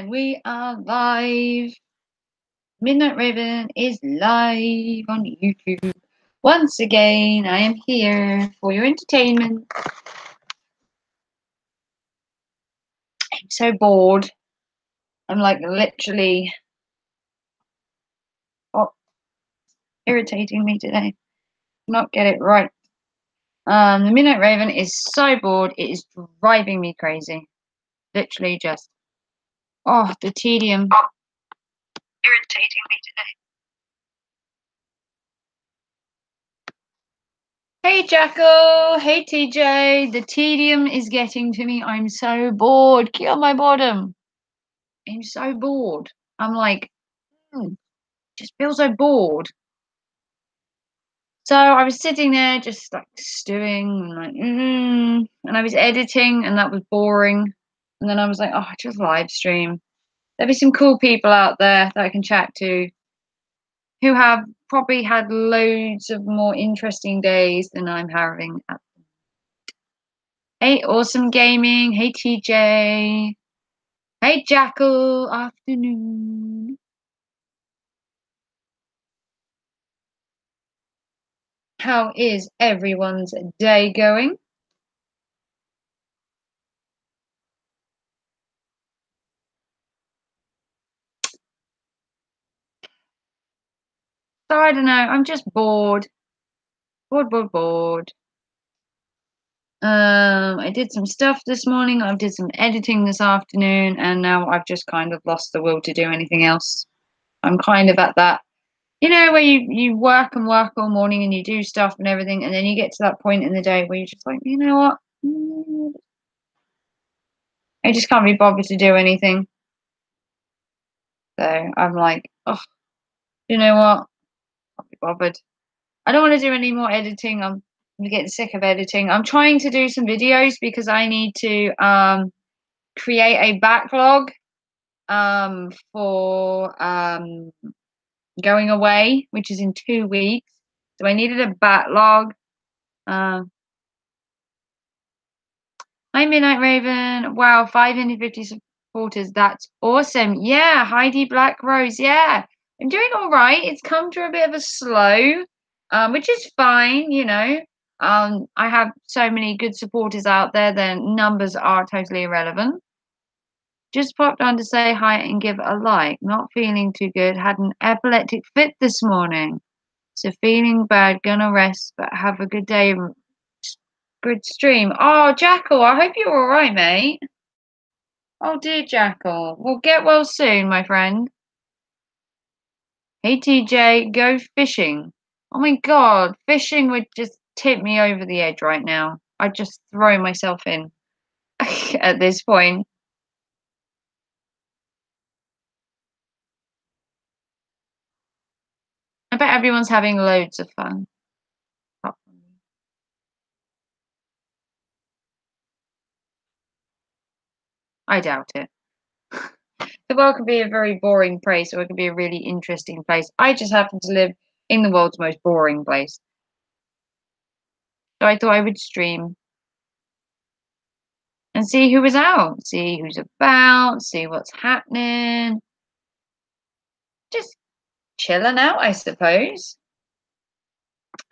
And we are live. Midnight Raven is live on YouTube. Once again, I am here for your entertainment. I'm so bored. I'm like literally irritating me today. Not get it right. The Midnight Raven is so bored. It is driving me crazy. Literally just. The tedium. Irritating me today. Hey Jackal, hey TJ, the tedium is getting to me. I'm so bored. Kill my boredom. I'm so bored. I'm like, just feel so bored. So I was sitting there just like stewing and like, and I was editing and that was boring. And then I was like, just live stream. There'll be some cool people out there that I can chat to who have probably had loads of more interesting days than I'm having at. Hey, Awesome Gaming. Hey, TJ. Hey, Jackal. Afternoon. How is everyone's day going? So I don't know. I'm just bored. Bored. I did some stuff this morning. I did some editing this afternoon, and now I've just kind of lost the will to do anything else. I'm kind of at that, where you work and work all morning and you do stuff and everything, and then you get to that point in the day where you're just like, you know what? I just can't be bothered to do anything. So I'm like, you know what? Can't be bothered. I don't want to do any more editing. I'm getting sick of editing. I'm trying to do some videos because I need to create a backlog for going away, which is in 2 weeks. So I needed a backlog. Hi, Midnight Raven. Wow, 550 supporters. That's awesome. Yeah, Heidi Black Rose. Yeah, I'm doing all right. It's come to a bit of a slow, which is fine. I have so many good supporters out there, then numbers are totally irrelevant. Just popped on to say hi and give a like. Not feeling too good. Had an epileptic fit this morning. So feeling bad, gonna rest, but have a good day. Good stream. Oh, Jackal, I hope you're alright, mate. Oh dear, Jackal. Well, get well soon, my friend. Hey, TJ, go fishing. Oh my god, fishing would just tip me over the edge right now. I'd just throw myself in at this point. I bet everyone's having loads of fun. I doubt it. The world could be a very boring place, or it could be a really interesting place. I just happen to live in the world's most boring place. So I thought I would stream and see who was out, see who's about, see what's happening. Just chilling out, I suppose.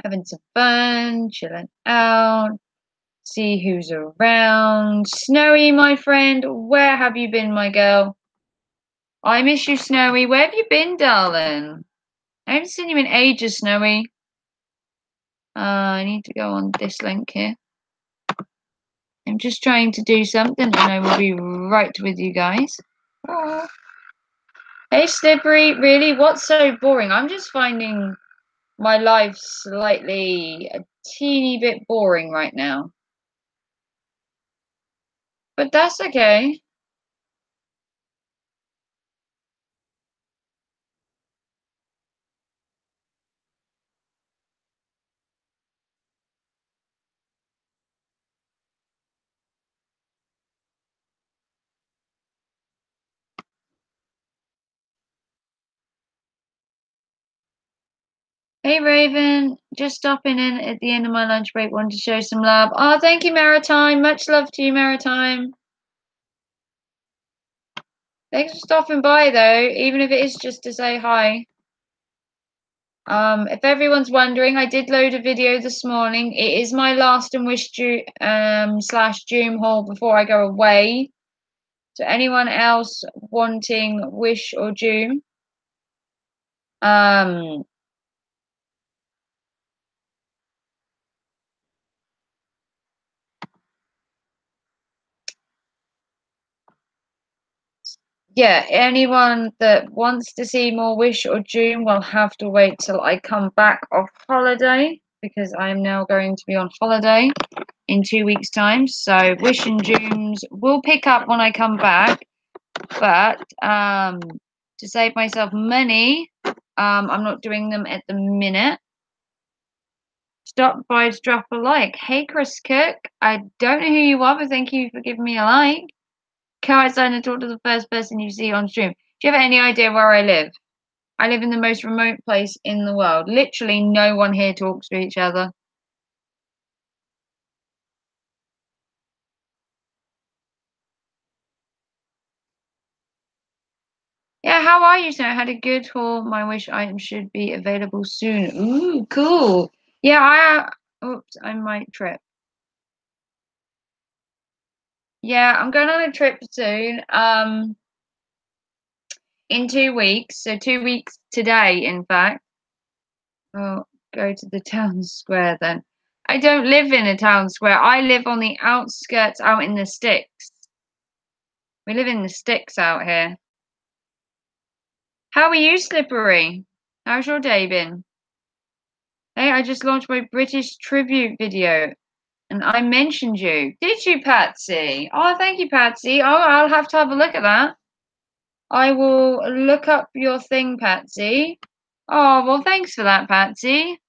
Having some fun, chilling out, see who's around. Snowy, my friend, where have you been, my girl? I miss you, Snowy. Where have you been, darling? I haven't seen you in ages, Snowy. I need to go on this link here. I'm just trying to do something and I will be right with you guys. Oh. Hey, Slippery, really? What's so boring? I'm just finding my life slightly a teeny bit boring right now. But that's okay. Hey, Raven, just stopping in at the end of my lunch break. Wanted to show some love. Oh, thank you, Maritime. Much love to you, Maritime. Thanks for stopping by, though, even if it is just to say hi. If everyone's wondering, I did load a video this morning. It is my last and wish slash doom haul before I go away. So anyone else wanting wish or doom, yeah, anyone that wants to see more wish or doom will have to wait till I come back off holiday, because I am now going to be on holiday in 2 weeks' time. So wish and dooms will pick up when I come back, but to save myself money, I'm not doing them at the minute. Stop by to drop a like. Hey, Chris Cook, I don't know who you are, but thank you for giving me a like. Go outside and talk to the first person you see on stream. Do you have any idea where I live? I live in the most remote place in the world. Literally no one here talks to each other. Yeah, how are you, sir? I had a good haul. My wish item should be available soon. Ooh, cool. Yeah, oops, I might trip. Yeah, I'm going on a trip soon. In 2 weeks. So 2 weeks today, in fact. Oh, go to the town square then. I don't live in a town square. I live on the outskirts out in the sticks. We live in the sticks out here. How are you, Slippery? How's your day been? Hey, I just launched my British tribute video and I mentioned you. Did you, Patsy? Oh, thank you, Patsy. Oh, I'll have to have a look at that. I will look up your thing, Patsy. Oh, well, thanks for that, Patsy.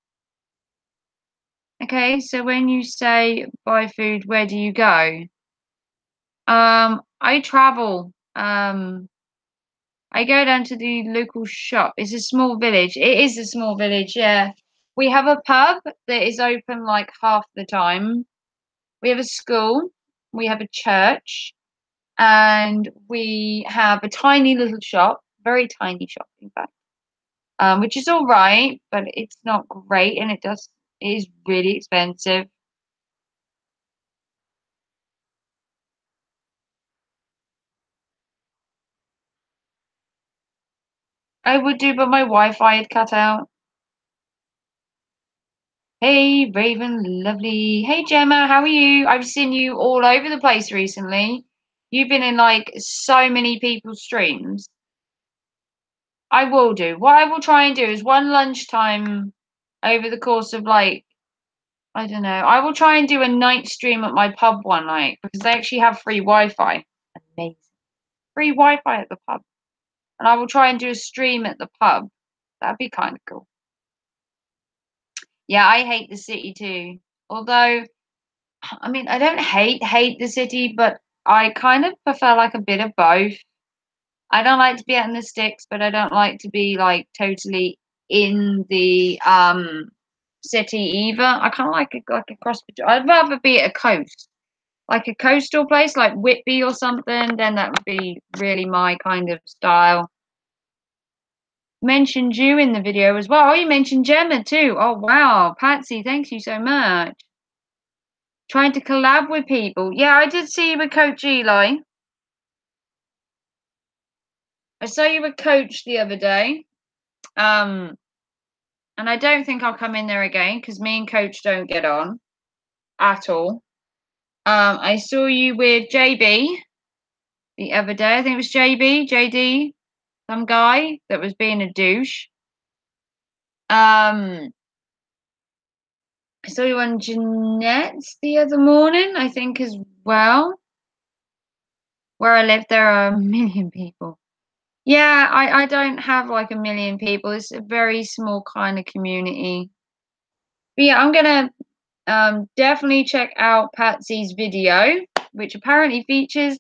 Okay, so when you say buy food, where do you go? I travel. I go down to the local shop. It's a small village. It is a small village, yeah. We have a pub that is open like half the time. We have a school. We have a church. And we have a tiny little shop, very tiny shop, in fact, which is all right, but it's not great and it is really expensive. I would do, but my Wi-Fi had cut out. Hey, Raven, lovely. Hey, Gemma, how are you? I've seen you all over the place recently. You've been in like so many people's streams. I will do. What I will try and do is one lunchtime over the course of like, I don't know. I will try and do a night stream at my pub one night because they actually have free Wi-Fi. Amazing. Free Wi-Fi at the pub. And I will try and do a stream at the pub. That'd be kind of cool. Yeah, I hate the city too. Although, I mean, I don't hate the city, but I kind of prefer like a bit of both. I don't like to be out in the sticks, but I don't like to be like totally in the city either. I kind of like a cross between. I'd rather be at a coast, like a coastal place like Whitby or something. Then that would be really my kind of style. Mentioned you in the video as well. Oh, you mentioned Gemma too. Oh wow, Patsy, thank you so much. Trying to collab with people. Yeah, I did see you with Coach Eli. I saw you with Coach the other day. And I don't think I'll come in there again because me and Coach don't get on at all. I saw you with JB the other day. I think it was JB, JD, some guy that was being a douche. I saw you on Jeanette's the other morning, I think, as well. Where I live, there are a million people. Yeah, I don't have like a million people. It's a very small kind of community. But yeah, I'm gonna definitely check out Patsy's video, which apparently features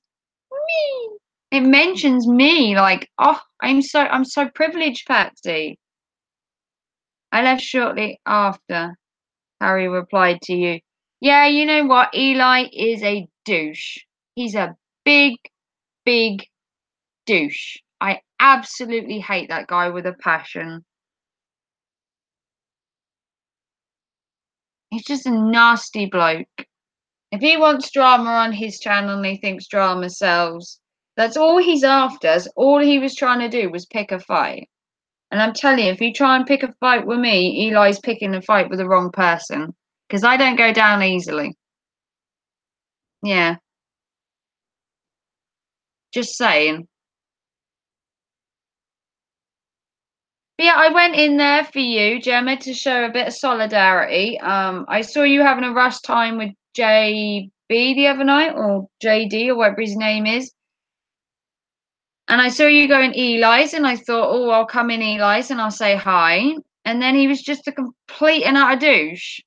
me. It mentions me, like, oh, I'm so privileged, Patsy. I left shortly after Harry replied to you. Yeah, you know what? Eli is a douche. He's a big, big douche. I absolutely hate that guy with a passion. He's just a nasty bloke. If he wants drama on his channel and he thinks drama sells, that's all he's after. That's all he was trying to do was pick a fight. And I'm telling you, if you try and pick a fight with me, Eli's picking a fight with the wrong person. Because I don't go down easily. Yeah. Just saying. But yeah, I went in there for you, Gemma, to show a bit of solidarity. I saw you having a rough time with JB the other night, or JD, or whatever his name is. And I saw you go in Eli's, and I thought, oh, I'll come in Eli's and I'll say hi. And then he was just a complete and utter douche.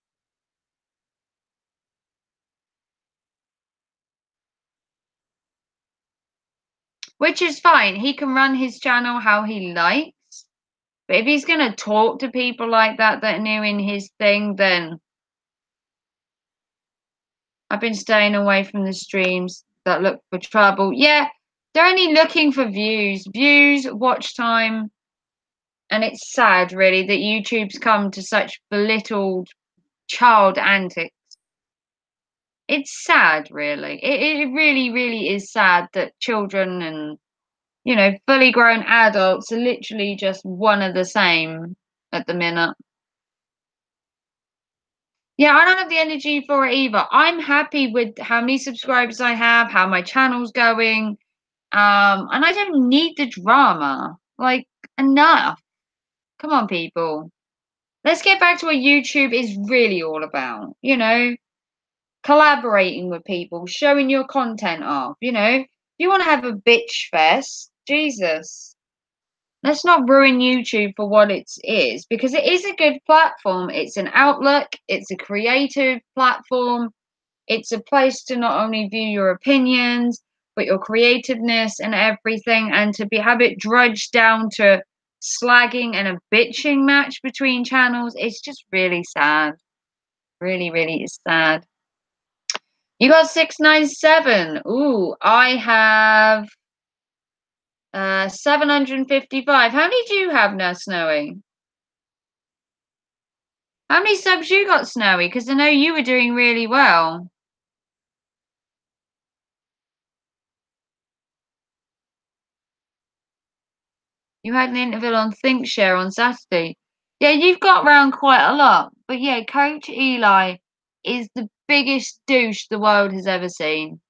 Which is fine. He can run his channel how he likes. But if he's going to talk to people like that are new in his thing, then I've been staying away from the streams that look for trouble. Yeah, they're only looking for views, watch time. And it's sad, really, that YouTube's come to such belittled child antics. It's sad, really. It really, really is sad that children and, fully grown adults are literally just one of the same at the minute. Yeah, I don't have the energy for it either. I'm happy with how many subscribers I have, how my channel's going. And I don't need the drama. Like, enough. Come on, people. Let's get back to what YouTube is really all about. Collaborating with people, showing your content off. If you want to have a bitch fest, Jesus. Let's not ruin YouTube for what it is, because it is a good platform. It's an outlook, it's a creative platform. It's a place to not only view your opinions, but your creativeness and everything, and to have it drudged down to slagging and a bitching match between channels. It's just really sad. Really, really is sad. You got 697. Ooh, I have 755. How many do you have now, Snowy? How many subs you got, Snowy? Because I know you were doing really well. You had an interview on ThinkShare on Saturday. Yeah, you've got around quite a lot. But yeah, Coach Eli is the biggest douche the world has ever seen.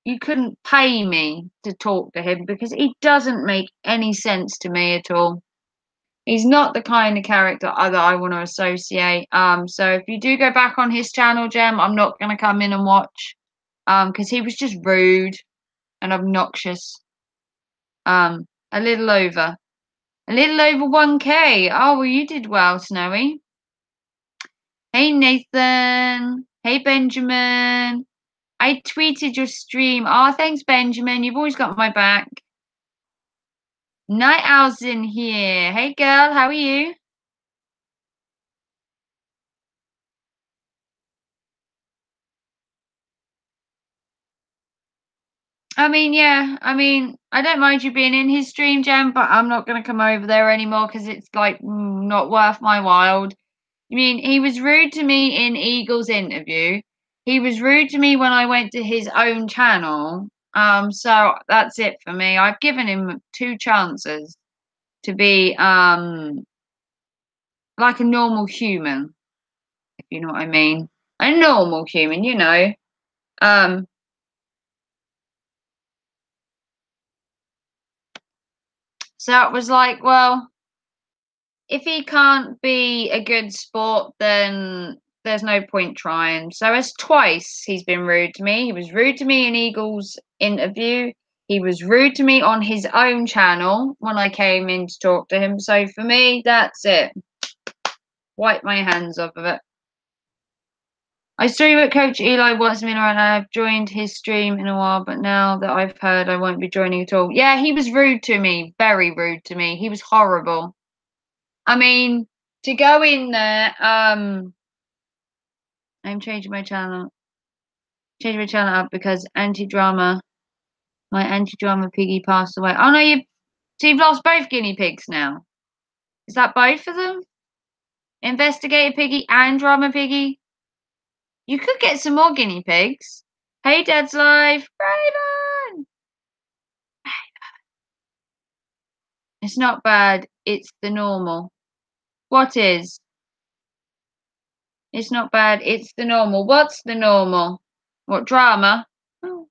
You couldn't pay me to talk to him because he doesn't make any sense to me at all. He's not the kind of character that I want to associate. So if you do go back on his channel, Gem, I'm not going to come in and watch. Because he was just rude and obnoxious. A little over. A little over 1K. Oh, well, you did well, Snowy. Hey, Nathan. Hey, Benjamin. I tweeted your stream. Oh, thanks, Benjamin. You've always got my back. Night Owl's in here. Hey, girl. How are you? Yeah. I don't mind you being in his stream, Gem, but I'm not going to come over there anymore because it's like not worth my while. He was rude to me in Eagle's interview. He was rude to me when I went to his own channel. So that's it for me. I've given him 2 chances to be like a normal human, if you know what I mean. A normal human, So it was like, well, if he can't be a good sport, then there's no point trying. So it's twice he's been rude to me. He was rude to me in Eagle's interview. He was rude to me on his own channel when I came in to talk to him. So for me, that's it. Wipe my hands off of it. I stream at Coach Eli wants me around. I've joined his stream in a while, but now that I've heard, I won't be joining at all. Yeah, he was rude to me. Very rude to me. He was horrible. To go in there, I'm changing my channel. Change my channel up because anti-drama My anti-drama piggy passed away. Oh no, so you've lost both guinea pigs now. Is that both of them? Investigator piggy and drama piggy? You could get some more guinea pigs. Hey, Dad's live. Raven! It's not bad. It's the normal. What is? It's not bad. It's the normal. What's the normal? What, drama? Oh.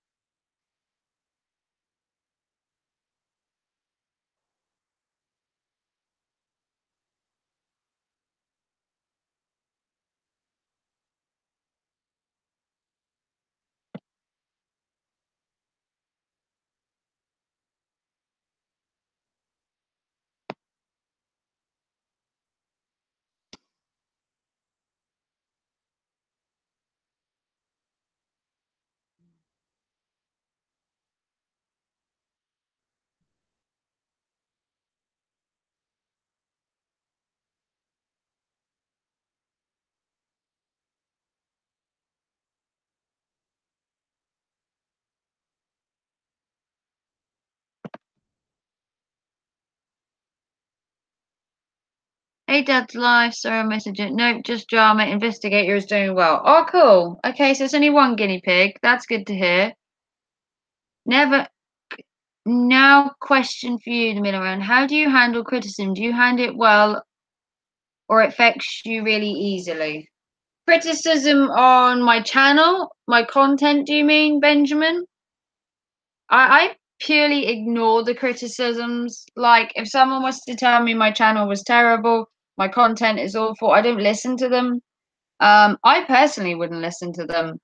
Hey, Dad's live. Sorry, messenger. Nope, just drama. Investigator is doing well. Oh, cool. Okay, so it's only one guinea pig. That's good to hear. Never. Now, question for you, the middle round. How do you handle criticism? Do you handle it well, or it affects you really easily? Criticism on my channel, my content, do you mean, Benjamin? I purely ignore the criticisms. Like, if someone was to tell me my channel was terrible, my content is awful, I don't listen to them. I personally wouldn't listen to them.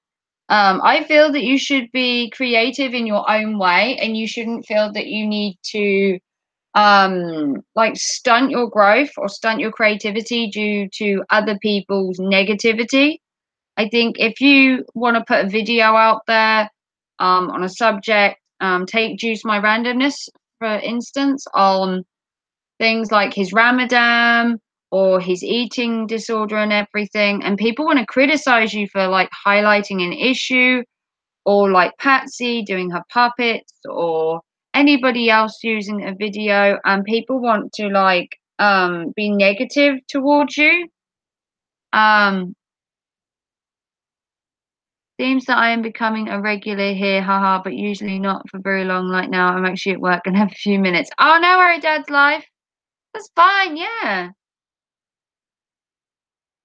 I feel that you should be creative in your own way, and you shouldn't feel that you need to like stunt your growth or stunt your creativity due to other people's negativity. I think if you want to put a video out there on a subject, take Juice My Randomness, for instance, on things like his Ramadan or his eating disorder and everything, and people want to criticize you for like highlighting an issue, or like Patsy doing her puppets, or anybody else using a video, and people want to like be negative towards you. Seems that I am becoming a regular here, haha, but usually not for very long. Like now, I'm actually at work and have a few minutes. Oh, no worry, Dad's live. That's fine, yeah.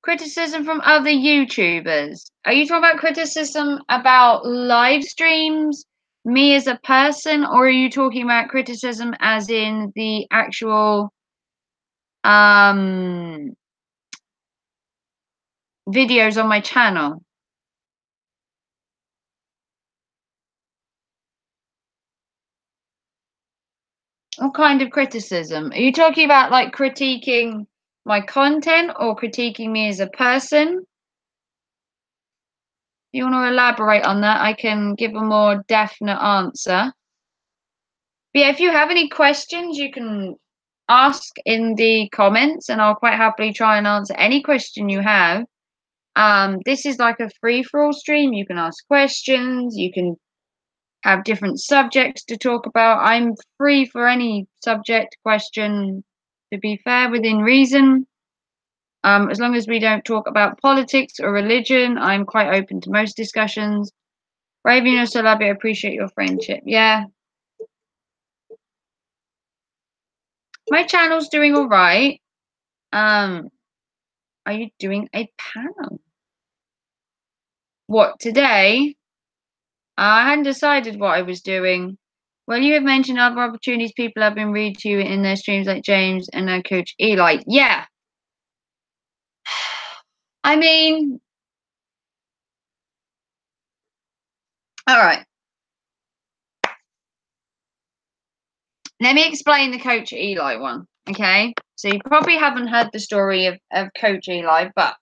Criticism from other YouTubers. Are you talking about criticism about live streams, me as a person, or are you talking about criticism as in the actual videos on my channel? What kind of criticism? Are you talking about like critiquing my content or critiquing me as a person? If you want to elaborate on that, I can give a more definite answer. But yeah, if you have any questions, you can ask in the comments, and I'll quite happily try and answer any question you have. This is like a free-for-all stream. You can ask questions, you can have different subjects to talk about. I'm free for any subject question, to be fair, within reason. As long as we don't talk about politics or religion, I'm quite open to most discussions. Raven or Salabi, I appreciate your friendship. Yeah. My channel's doing all right. Are you doing a panel? What, today? I hadn't decided what I was doing. Well, you have mentioned other opportunities people have been read to you in their streams, like James and Coach Eli. Yeah. I mean, all right. Let me explain the Coach Eli one. Okay. So you probably haven't heard the story of Coach Eli, but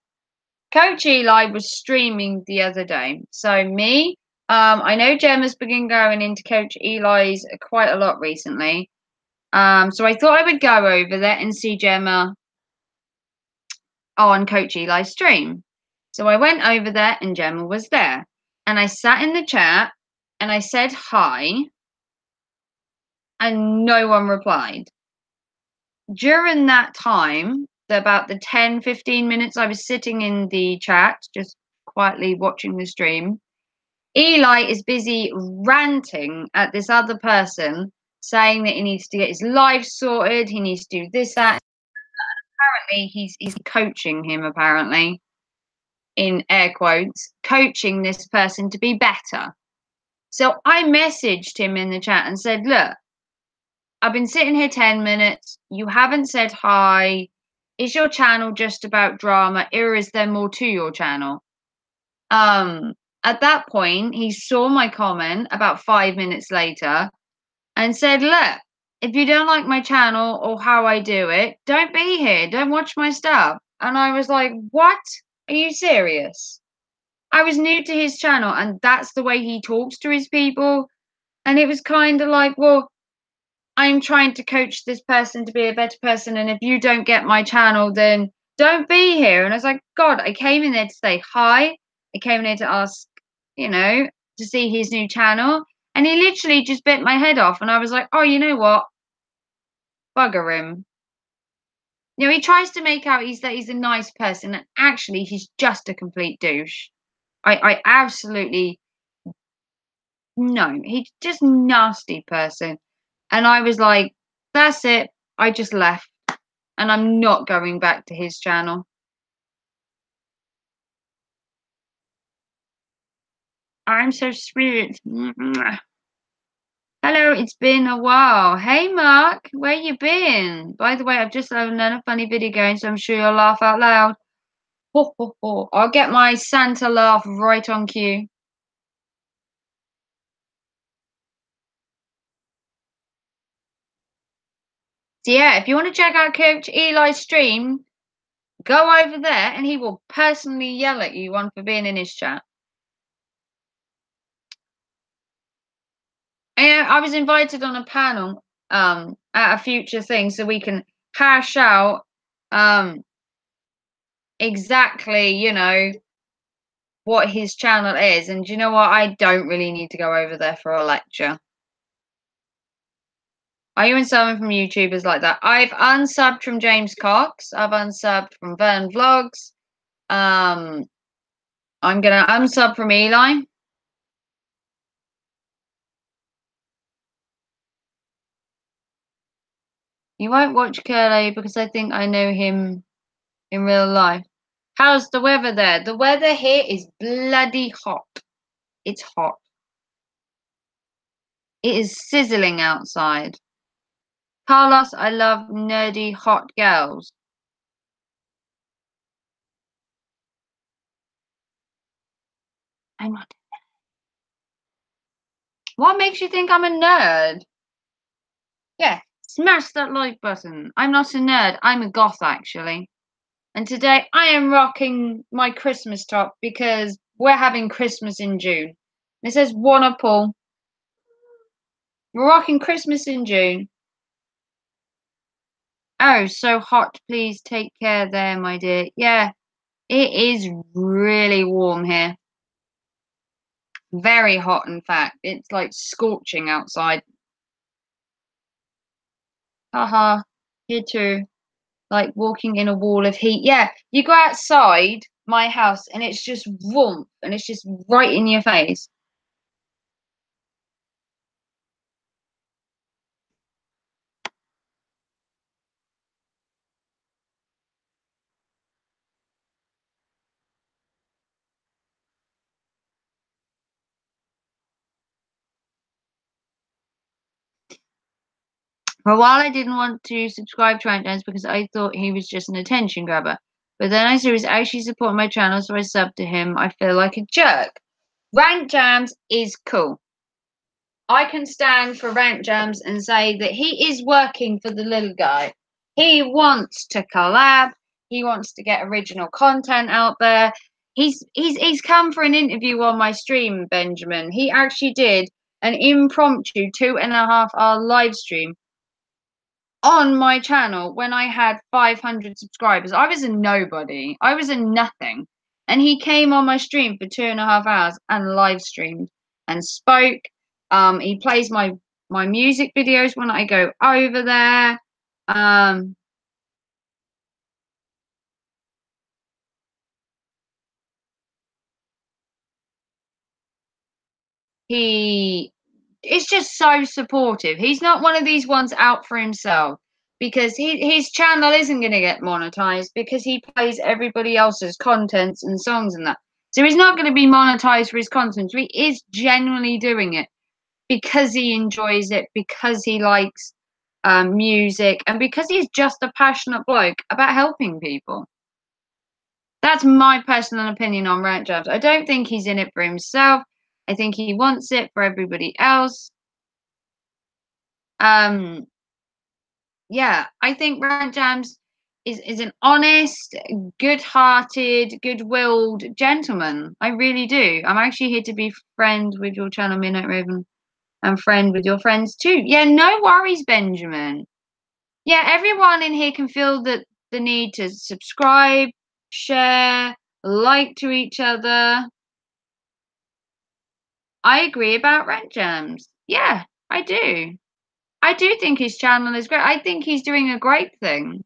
Coach Eli was streaming the other day. So me, I know Gemma's been going into Coach Eli's quite a lot recently. So I thought I would go over there and see Gemma on Coach Eli's stream. So I went over there and Gemma was there. And I sat in the chat and I said hi. and no one replied. During that time, about the 10, 15 minutes I was sitting in the chat, just quietly watching the stream, Eli is busy ranting at this other person, saying that he needs to get his life sorted, he needs to do this, that. Apparently, he's coaching him, apparently, in air quotes, coaching this person to be better. So I messaged him in the chat and said, look, I've been sitting here 10 minutes. You haven't said hi. Is your channel just about drama, or is there more to your channel? At that point, he saw my comment about 5 minutes later and said, look, if you don't like my channel or how I do it, don't be here. Don't watch my stuff. And I was like, what? Are you serious? I was new to his channel, and that's the way he talks to his people. And it was kind of like, well, I'm trying to coach this person to be a better person, and if you don't get my channel, then don't be here. And I was like, God, I came in there to say hi. I came in there to ask, to see his new channel. And he literally just bit my head off. And I was like, oh, you know what? Bugger him. He tries to make out he's a nice person, and actually he's just a complete douche. I absolutely no, he's just nasty person. And I was like, that's it. I just left. And I'm not going back to his channel. I'm so sweet. Hello, it's been a while. Hey, Mark, where you been? By the way, I've just had another funny video going, so I'm sure you'll laugh out loud. Ho, ho, ho. I'll get my Santa laugh right on cue. So yeah, if you want to check out Coach Eli's stream, go over there and he will personally yell at you for being in his chat. And I was invited on a panel at a future thing, so we can hash out exactly, what his channel is. And you know what? I don't really need to go over there for a lecture. Are you unsubbing from YouTubers like that? I've unsubbed from James Cox. I've unsubbed from Vern Vlogs. I'm gonna unsub from Eli. You won't watch Curly because I think I know him in real life. How's the weather there? The weather here is bloody hot. It's hot. It is sizzling outside. Carlos, I love nerdy hot girls. I'm not. What makes you think I'm a nerd? Yeah, smash that like button. I'm not a nerd. I'm a goth, actually. And today I am rocking my Christmas top because we're having Christmas in June. It says Wanna Paul. We're rocking Christmas in June. Oh, so hot. Please take care there, my dear. Yeah, it is really warm here. Very hot, in fact. It's like scorching outside. Haha, here too. Like walking in a wall of heat. Yeah, you go outside my house and it's just warmth and it's just right in your face. For a while, I didn't want to subscribe to Ant Dance because I thought he was just an attention grabber. But then I saw he was actually supporting my channel, so I subbed to him. I feel like a jerk. Rant Jams is cool. I can stand for Rant Jams and say that he is working for the little guy. He wants to collab. He wants to get original content out there. He's come for an interview on my stream, Benjamin. He actually did an impromptu 2.5 hour live stream on my channel when I had 500 subscribers. I was a nobody. I was a nothing. And he came on my stream for 2.5 hours and live streamed and spoke. He plays my my music videos when I go over there. Um, he is just so supportive. He's not one of these ones out for himself because his channel isn't going to get monetized because he plays everybody else's contents and songs and that. So he's not going to be monetized for his content. So he is genuinely doing it because he enjoys it, because he likes music, and because he's just a passionate bloke about helping people. That's my personal opinion on Rant Jams. I don't think he's in it for himself. I think he wants it for everybody else. Um, yeah, I think Rant Jams is an honest, good-hearted, good-willed gentleman. I really do. I'm actually here to be friends with your channel, Midnight Raven, and friend with your friends too. Yeah, no worries, Benjamin. Yeah, everyone in here can feel the need to subscribe, share, like to each other. I agree about Rant Jams. Yeah, I do. I do think his channel is great. I think he's doing a great thing.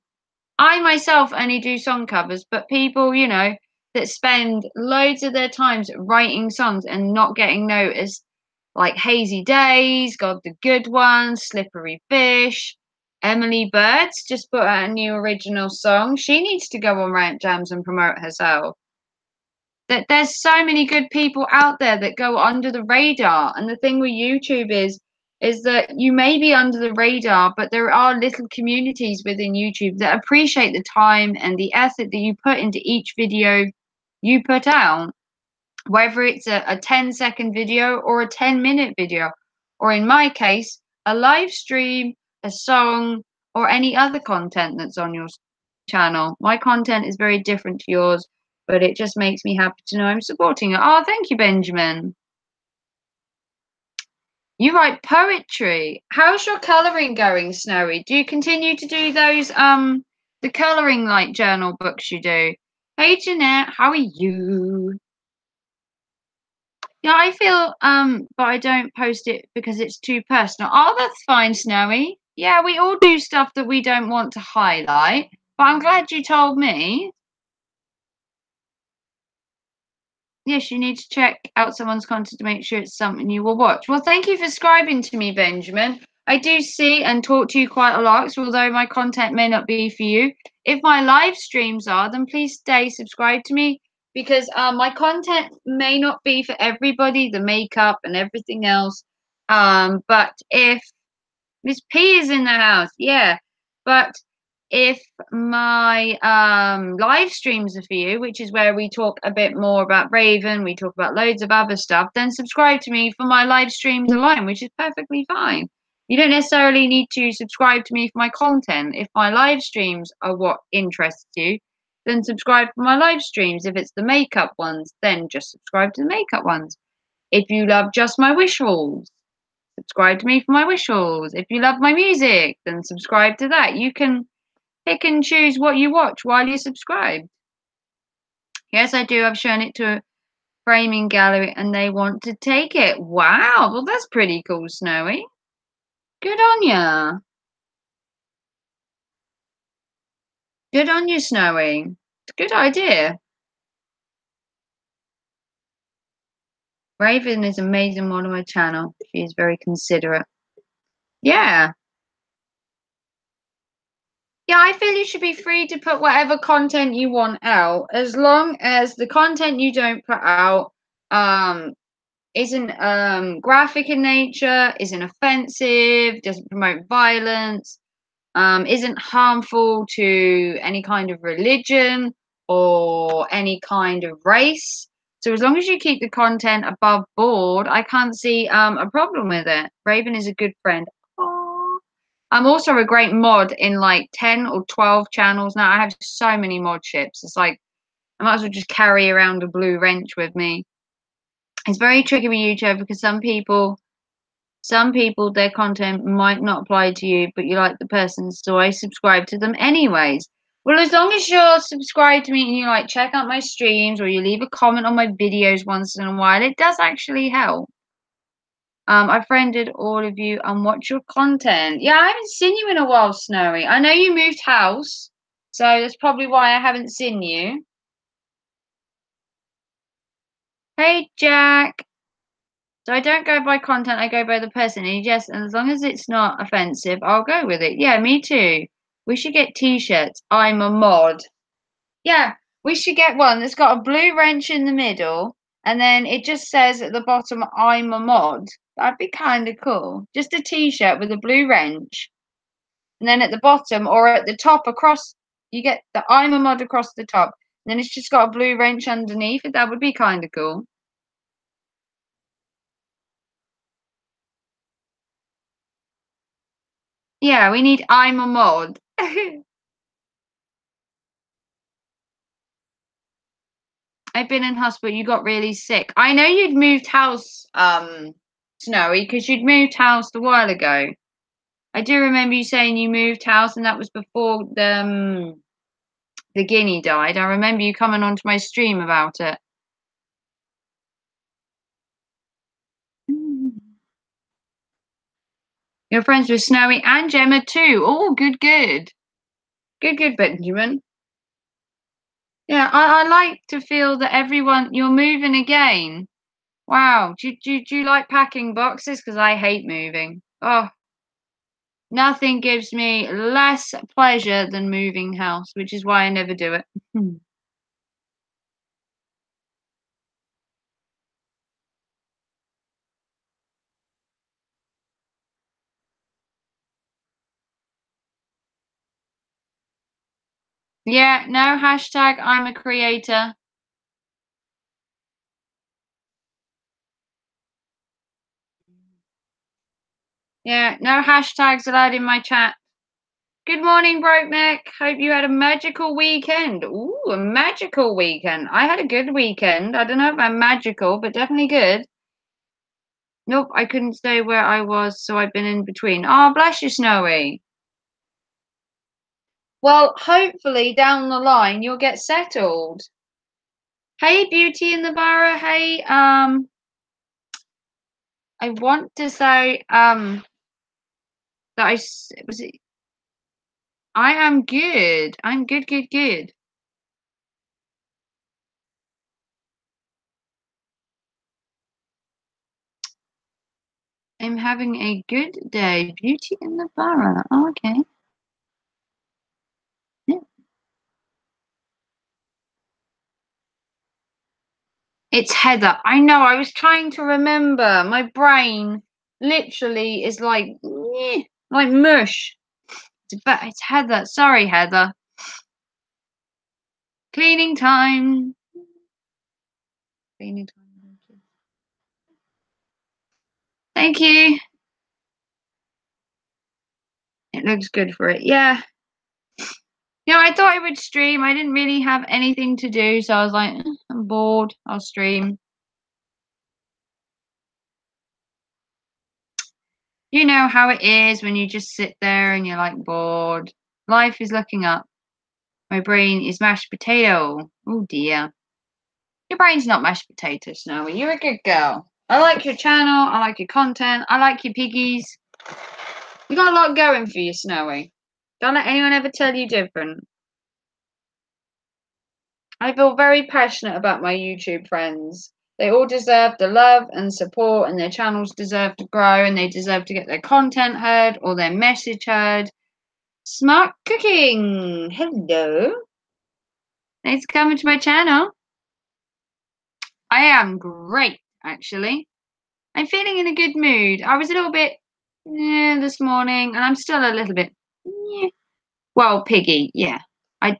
I myself only do song covers, but people, that spend loads of their times writing songs and not getting noticed, like Hazy Days, God the Good One, Slippery Fish, Emily Birds just put out a new original song. She needs to go on Rant Jams and promote herself. That there's so many good people out there that go under the radar, and the thing with YouTube is that you may be under the radar, but there are little communities within YouTube that appreciate the time and the effort that you put into each video you put out, whether it's a 10-second video or a 10-minute video, or in my case, a live stream, a song, or any other content that's on your channel. My content is very different to yours, but it just makes me happy to know I'm supporting it. Oh, thank you, Benjamin. You write poetry. How's your colouring going, Snowy? Do you continue to do those the colouring like journal books you do? Hey Jeanette, how are you? Yeah, I feel but I don't post it because it's too personal. Oh, that's fine, Snowy. Yeah, we all do stuff that we don't want to highlight, but I'm glad you told me. Yes, you need to check out someone's content to make sure it's something you will watch. Well, thank you for subscribing to me, Benjamin. I do see and talk to you quite a lot, so although my content may not be for you, if my live streams are, then please stay subscribed to me because my content may not be for everybody, the makeup and everything else. But if Miss P is in the house, yeah, but if my live streams are for you, which is where we talk a bit more about Raven, we talk about loads of other stuff, then subscribe to me for my live streams alone, which is perfectly fine. You don't necessarily need to subscribe to me for my content. If my live streams are what interests you, then subscribe for my live streams. If it's the makeup ones, then just subscribe to the makeup ones. If you love just my visuals, subscribe to me for my visuals. If you love my music, then subscribe to that. You can pick and choose what you watch while you're subscribed. Yes, I do. I've shown it to a framing gallery and they want to take it. Wow. Well, that's pretty cool, Snowy. Good on ya. Good on you, Snowy. It's a good idea. Raven is amazing on my channel. She is very considerate. Yeah. Yeah, I feel you should be free to put whatever content you want out, as long as the content you don't put out isn't graphic in nature, isn't offensive, doesn't promote violence, isn't harmful to any kind of religion or any kind of race. So as long as you keep the content above board, I can't see a problem with it. Raven is a good friend. Aww. I'm also a great mod in like 10 or 12 channels now. I have so many mod ships. It's like I might as well just carry around a blue wrench with me. It's very tricky with YouTube because some people their content might not apply to you, but you like the person, so I subscribe to them anyways. Well, as long as you're subscribed to me and you like check out my streams or you leave a comment on my videos once in a while, it does actually help. I friended all of you and watch your content. Yeah, I haven't seen you in a while, Snowy. I know you moved house, so that's probably why I haven't seen you. Hey, Jack. So I don't go by content, I go by the person. And yes, and as long as it's not offensive, I'll go with it. Yeah, me too. We should get t-shirts. I'm a mod. Yeah, we should get one that's got a blue wrench in the middle, and then it just says at the bottom, I'm a mod. That'd be kind of cool. Just a t-shirt with a blue wrench. And then at the bottom or at the top across, you get the I'm a mod across the top. And then it's just got a blue wrench underneath. That would be kind of cool. Yeah, we need I'm a mod. I've been in hospital. You got really sick. I know you'd moved house, Snowy, because you'd moved house a while ago. I do remember you saying you moved house, and that was before the guinea died. I remember you coming onto my stream about it. You're friends with Snowy and Gemma too. Oh, good, good, good, good, Benjamin. Yeah, I like to feel that everyone you're moving again. Wow, do you like packing boxes? Because I hate moving. Oh, nothing gives me less pleasure than moving house, which is why I never do it. Yeah, no hashtag I'm a creator. Yeah, no hashtags allowed in my chat. Good morning, Broke Neck. Hope you had a magical weekend. Ooh, a magical weekend. I had a good weekend. I don't know about magical, but definitely good. Nope, I couldn't stay where I was, so I've been in between. Oh, bless you, Snowy. Well, hopefully down the line you'll get settled. Hey, Beauty in the Barra. Hey, I want to say that was it. I am good. I'm good, good, good. I'm having a good day. Beauty in the Barra. Oh, okay. Yeah. It's Heather. I know. I was trying to remember. My brain literally is like mush. But it's Heather. Sorry, Heather. Cleaning time. Cleaning time. Thank you. It looks good for it. Yeah. I thought I would stream. I didn't really have anything to do, so I was like, I'm bored. I'll stream. You know how it is when you just sit there and you're like bored. Life is looking up. My brain is mashed potato. Oh dear. Your brain's not mashed potato, Snowy. You're a good girl. I like your channel. I like your content. I like your piggies. You got a lot going for you, Snowy. Don't let anyone ever tell you different. I feel very passionate about my YouTube friends. They all deserve the love and support, and their channels deserve to grow, and they deserve to get their content heard or their message heard. Smart cooking. Hello. Thanks for coming to my channel. I am great, actually. I'm feeling in a good mood. I was a little bit this morning, and I'm still a little bit well, piggy. Yeah, I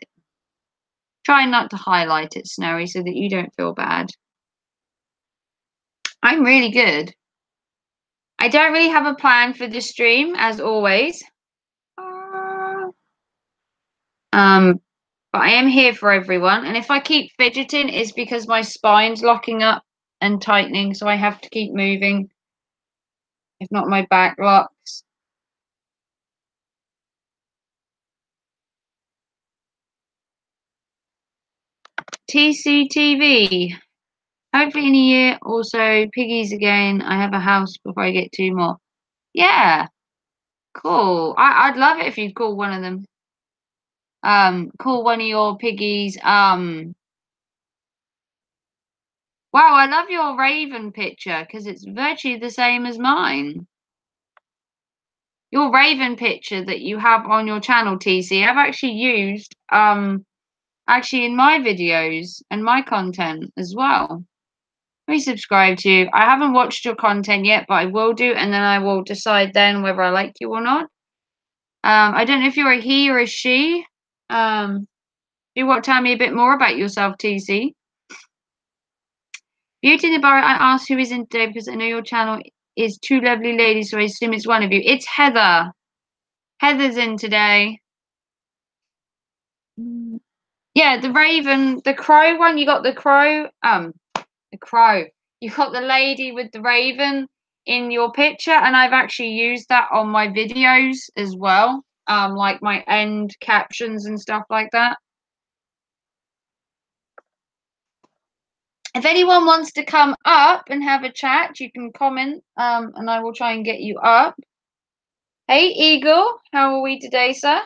try not to highlight it, Snowy, so that you don't feel bad. I'm really good. I don't really have a plan for the stream, as always. But I am here for everyone, and if I keep fidgeting, it's because my spine's locking up and tightening, so I have to keep moving. If not, my back locks. TCTV. Hopefully in a year also piggies again. I have a house before I get 2 more. Yeah, cool. I'd love it if you'd call one of them. Call one of your piggies. Wow, I love your raven picture because it's virtually the same as mine. Your raven picture that you have on your channel, TC, I've actually used actually in my videos and my content as well. Let me subscribe to you. I haven't watched your content yet, but I will do, and then I will decide then whether I like you or not. I don't know if you're a he or a she. Do you want to tell me a bit more about yourself, TC? Beauty in the Bar, I asked who is in today because I know your channel is two lovely ladies, so I assume it's one of you. It's Heather. Heather's in today. Yeah, the raven, the crow one. You got the crow. The crow. You got the lady with the raven in your picture, and I've actually used that on my videos as well. Like my end captions and stuff like that. If anyone wants to come up and have a chat, you can comment, and I will try and get you up. Hey, Eagle, how are we today, sir?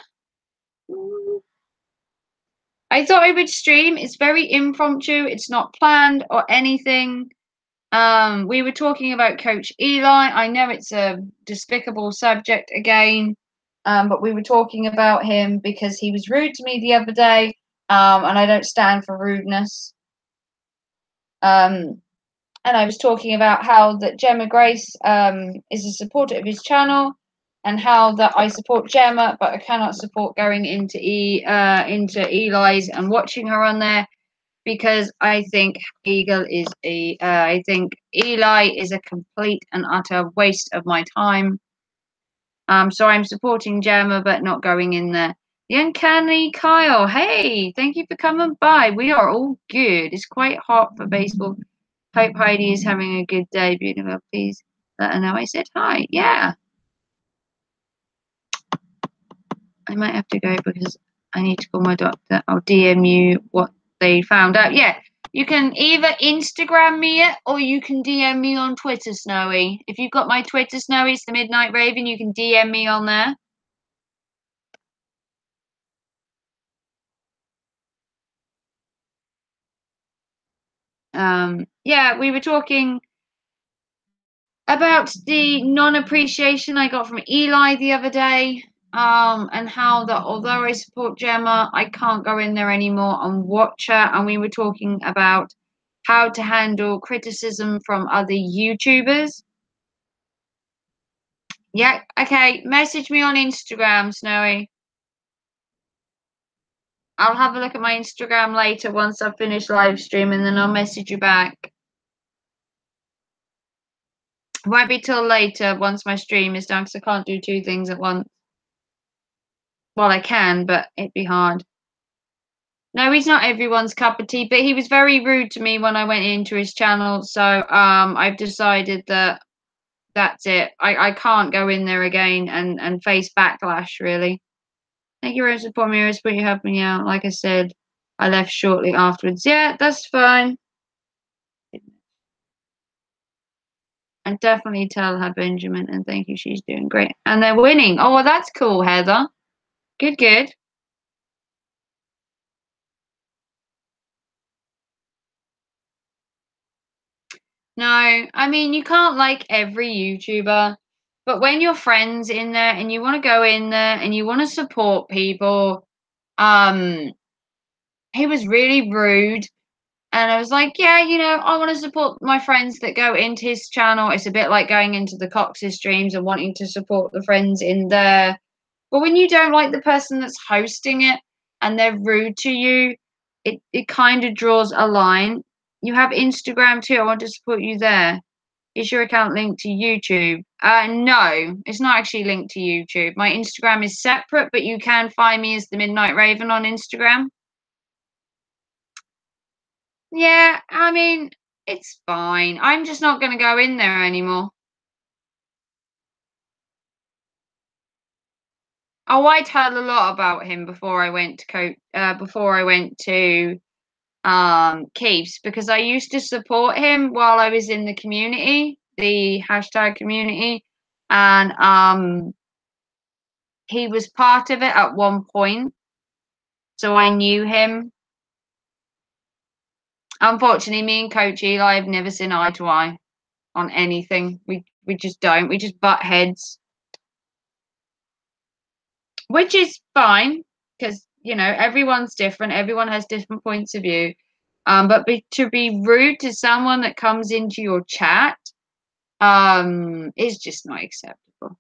I thought I would stream. It's very impromptu. It's not planned or anything. We were talking about Coach Eli. I know it's a despicable subject again, but we were talking about him because he was rude to me the other day, and I don't stand for rudeness. And I was talking about how that Gemma Grace is a supporter of his channel, and how that I support Gemma, but I cannot support going into Eli's and watching her on there because I think I think Eli is a complete and utter waste of my time. So I'm supporting Gemma, but not going in there. The Uncanny Kyle, hey, thank you for coming by. We are all good. It's quite hot for baseball. Hope Heidi is having a good day. Beautiful. Please let her know I said hi. Yeah. I might have to go because I need to call my doctor. I'll DM you what they found out. Yeah. You can either Instagram me it or you can DM me on Twitter, Snowy. If you've got my Twitter, Snowy, it's the Midnight Raven, you can DM me on there. Yeah, we were talking about the non-appreciation I got from Eli the other day, and how that although I support Gemma, I can't go in there anymore and watch her. And we were talking about how to handle criticism from other YouTubers. Yeah, okay. Message me on Instagram, Snowy. I'll have a look at my Instagram later once I've finished live stream, and then I'll message you back. It won't be till later once my stream is done because I can't do two things at once. Well, I can, but it'd be hard. No, he's not everyone's cup of tea, but he was very rude to me when I went into his channel. So I've decided that that's it. I can't go in there again and face backlash, really. Thank you for supporting me. I support you helping me out. Like I said, I left shortly afterwards. Yeah, that's fine. And definitely tell her Benjamin and thank you. She's doing great. And they're winning. Oh, well, that's cool, Heather. Good, good. No, I mean, you can't like every YouTuber, but when your friends in there and you want to go in there and you want to support people, um, he was really rude. And I was like, yeah, I want to support my friends that go into his channel. It's a bit like going into the Cox's streams and wanting to support the friends in there. But when you don't like the person that's hosting it and they're rude to you, it kind of draws a line. You have Instagram too. I want to support you there. Is your account linked to YouTube? No, it's not actually linked to YouTube. My Instagram is separate, but you can find me as the Midnight Raven on Instagram. Yeah, I mean, it's fine. I'm just not going to go in there anymore. Oh, I'd heard a lot about him before I went to keeps, because I used to support him while I was in the community, the hashtag community, and he was part of it at one point, so I knew him. Unfortunately, me and Coach Eli have never seen eye to eye on anything. We just don't. We just butt heads, which is fine because everyone's different. Everyone has different points of view. But to be rude to someone that comes into your chat is just not acceptable.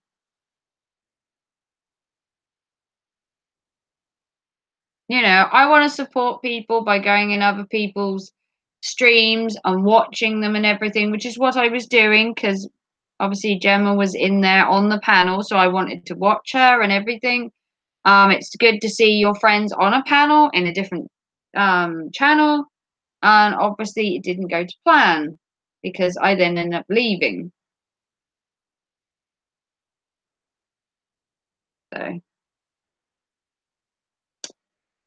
I want to support people by going in other people's streams and watching them and everything, which is what I was doing because obviously Gemma was in there on the panel, so I wanted to watch her and everything. It's good to see your friends on a panel in a different channel, and obviously it didn't go to plan because I then ended up leaving. So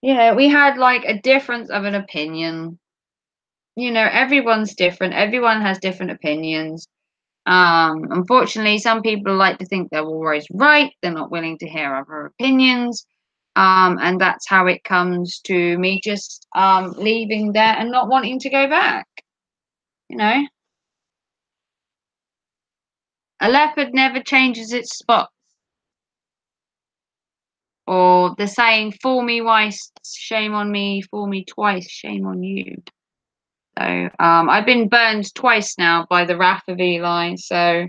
we had like a difference of an opinion. Everyone's different. Everyone has different opinions. Unfortunately, some people like to think they're always right. They're not willing to hear other opinions. And that's how it comes to me just leaving there and not wanting to go back. A leopard never changes its spots. Or the saying, fool me once, shame on me, fool me twice, shame on you. So I've been burned twice now by the wrath of Eli. So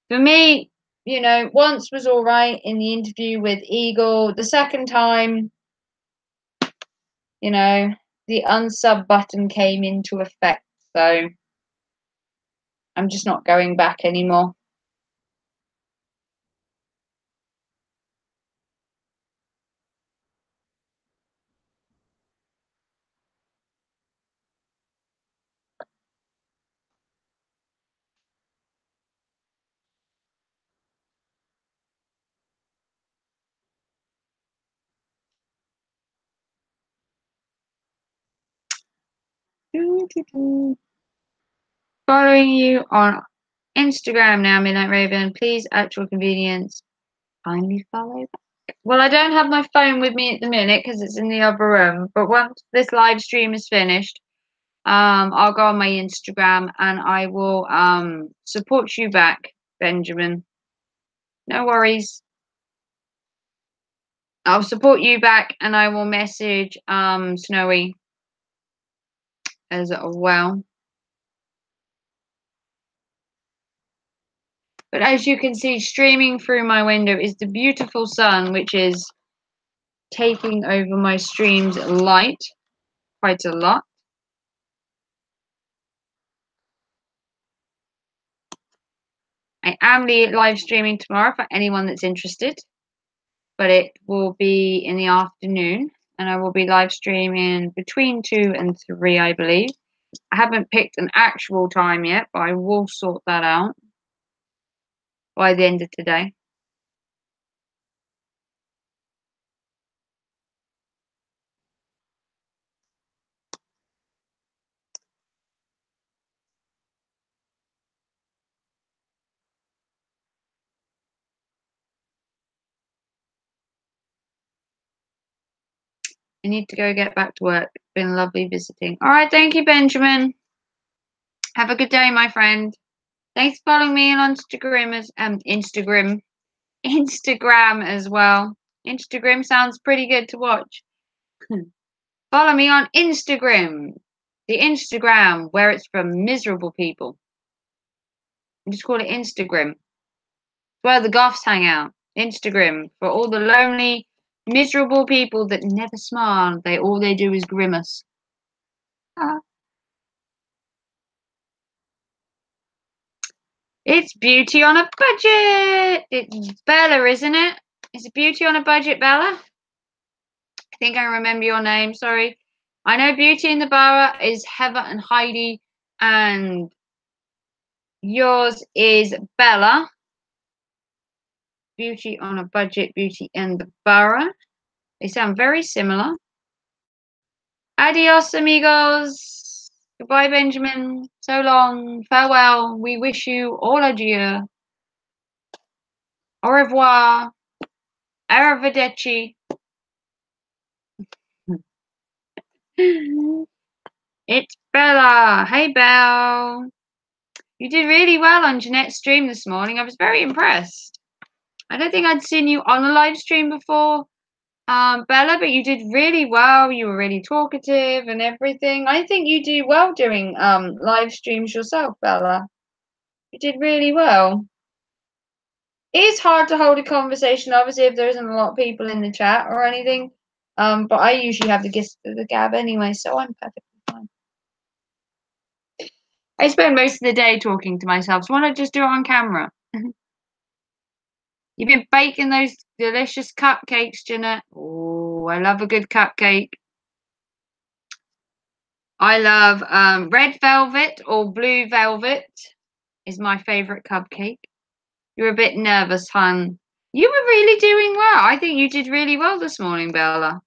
for me, once was all right in the interview with Eagle. The second time, the unsub button came into effect. So I'm just not going back anymore. Following you on Instagram now, Midnight Raven. Please, at your convenience, kindly follow back. Well, I don't have my phone with me at the minute because it's in the other room. But once this live stream is finished, I'll go on my Instagram and I will support you back, Benjamin. No worries. I'll support you back and I will message Snowy as well. But as you can see, streaming through my window is the beautiful sun, which is taking over my stream's light quite a lot. I am live streaming tomorrow for anyone that's interested, but it will be in the afternoon, and I will be live streaming between 2 and 3, I believe. I haven't picked an actual time yet, but I will sort that out by the end of today. I need to go get back to work. It's been lovely visiting. All right, thank you, Benjamin. Have a good day, my friend. Thanks for following me on Instagram as well. Instagram sounds pretty good to watch. Follow me on Instagram. The Instagram where it's from miserable people. I just call it Instagram. It's where the goths hang out. Instagram for all the lonely, miserable people that never smile. All they do is grimace. It's Beauty on a Budget. It's Bella, isn't it? Is it Beauty on a Budget, Bella? I think I remember your name. Sorry. I know Beauty in the Borough is Heather and Heidi, and yours is Bella. Beauty on a Budget, Beauty in the Borough. They sound very similar. Adios, amigos. Goodbye, Benjamin. So long. Farewell. We wish you all adieu. Au revoir. Arrivederci. It's Bella. Hey, Belle. You did really well on Jeanette's stream this morning. I was very impressed. I don't think I'd seen you on a live stream before, Bella, but you did really well. You were really talkative and everything. I think you do well doing live streams yourself, Bella. You did really well. It is hard to hold a conversation, obviously, if there isn't a lot of people in the chat or anything. But I usually have the gift of the gab anyway, so I'm perfectly fine. I spend most of the day talking to myself, so why not just do it on camera? You've been baking those delicious cupcakes, Jeanette. Oh, I love a good cupcake. I love red velvet or blue velvet is my favorite cupcake. You're a bit nervous, hon. You were really doing well. I think you did really well this morning, Bella.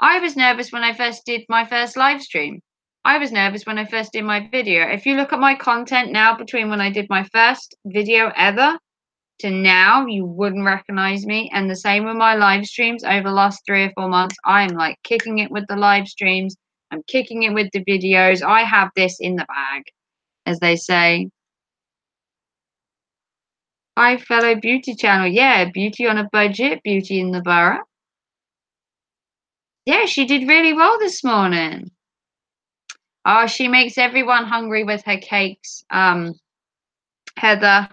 I was nervous when I first did my first live stream. I was nervous when I first did my video. If you look at my content now between when I did my first video ever to now, you wouldn't recognize me. And the same with my live streams over the last 3 or 4 months. I'm like kicking it with the live streams. I'm kicking it with the videos. I have this in the bag, as they say. Hi, fellow beauty channel. Yeah, beauty on a budget, beauty in the borough. Yeah, she did really well this morning. Oh, she makes everyone hungry with her cakes. Heather.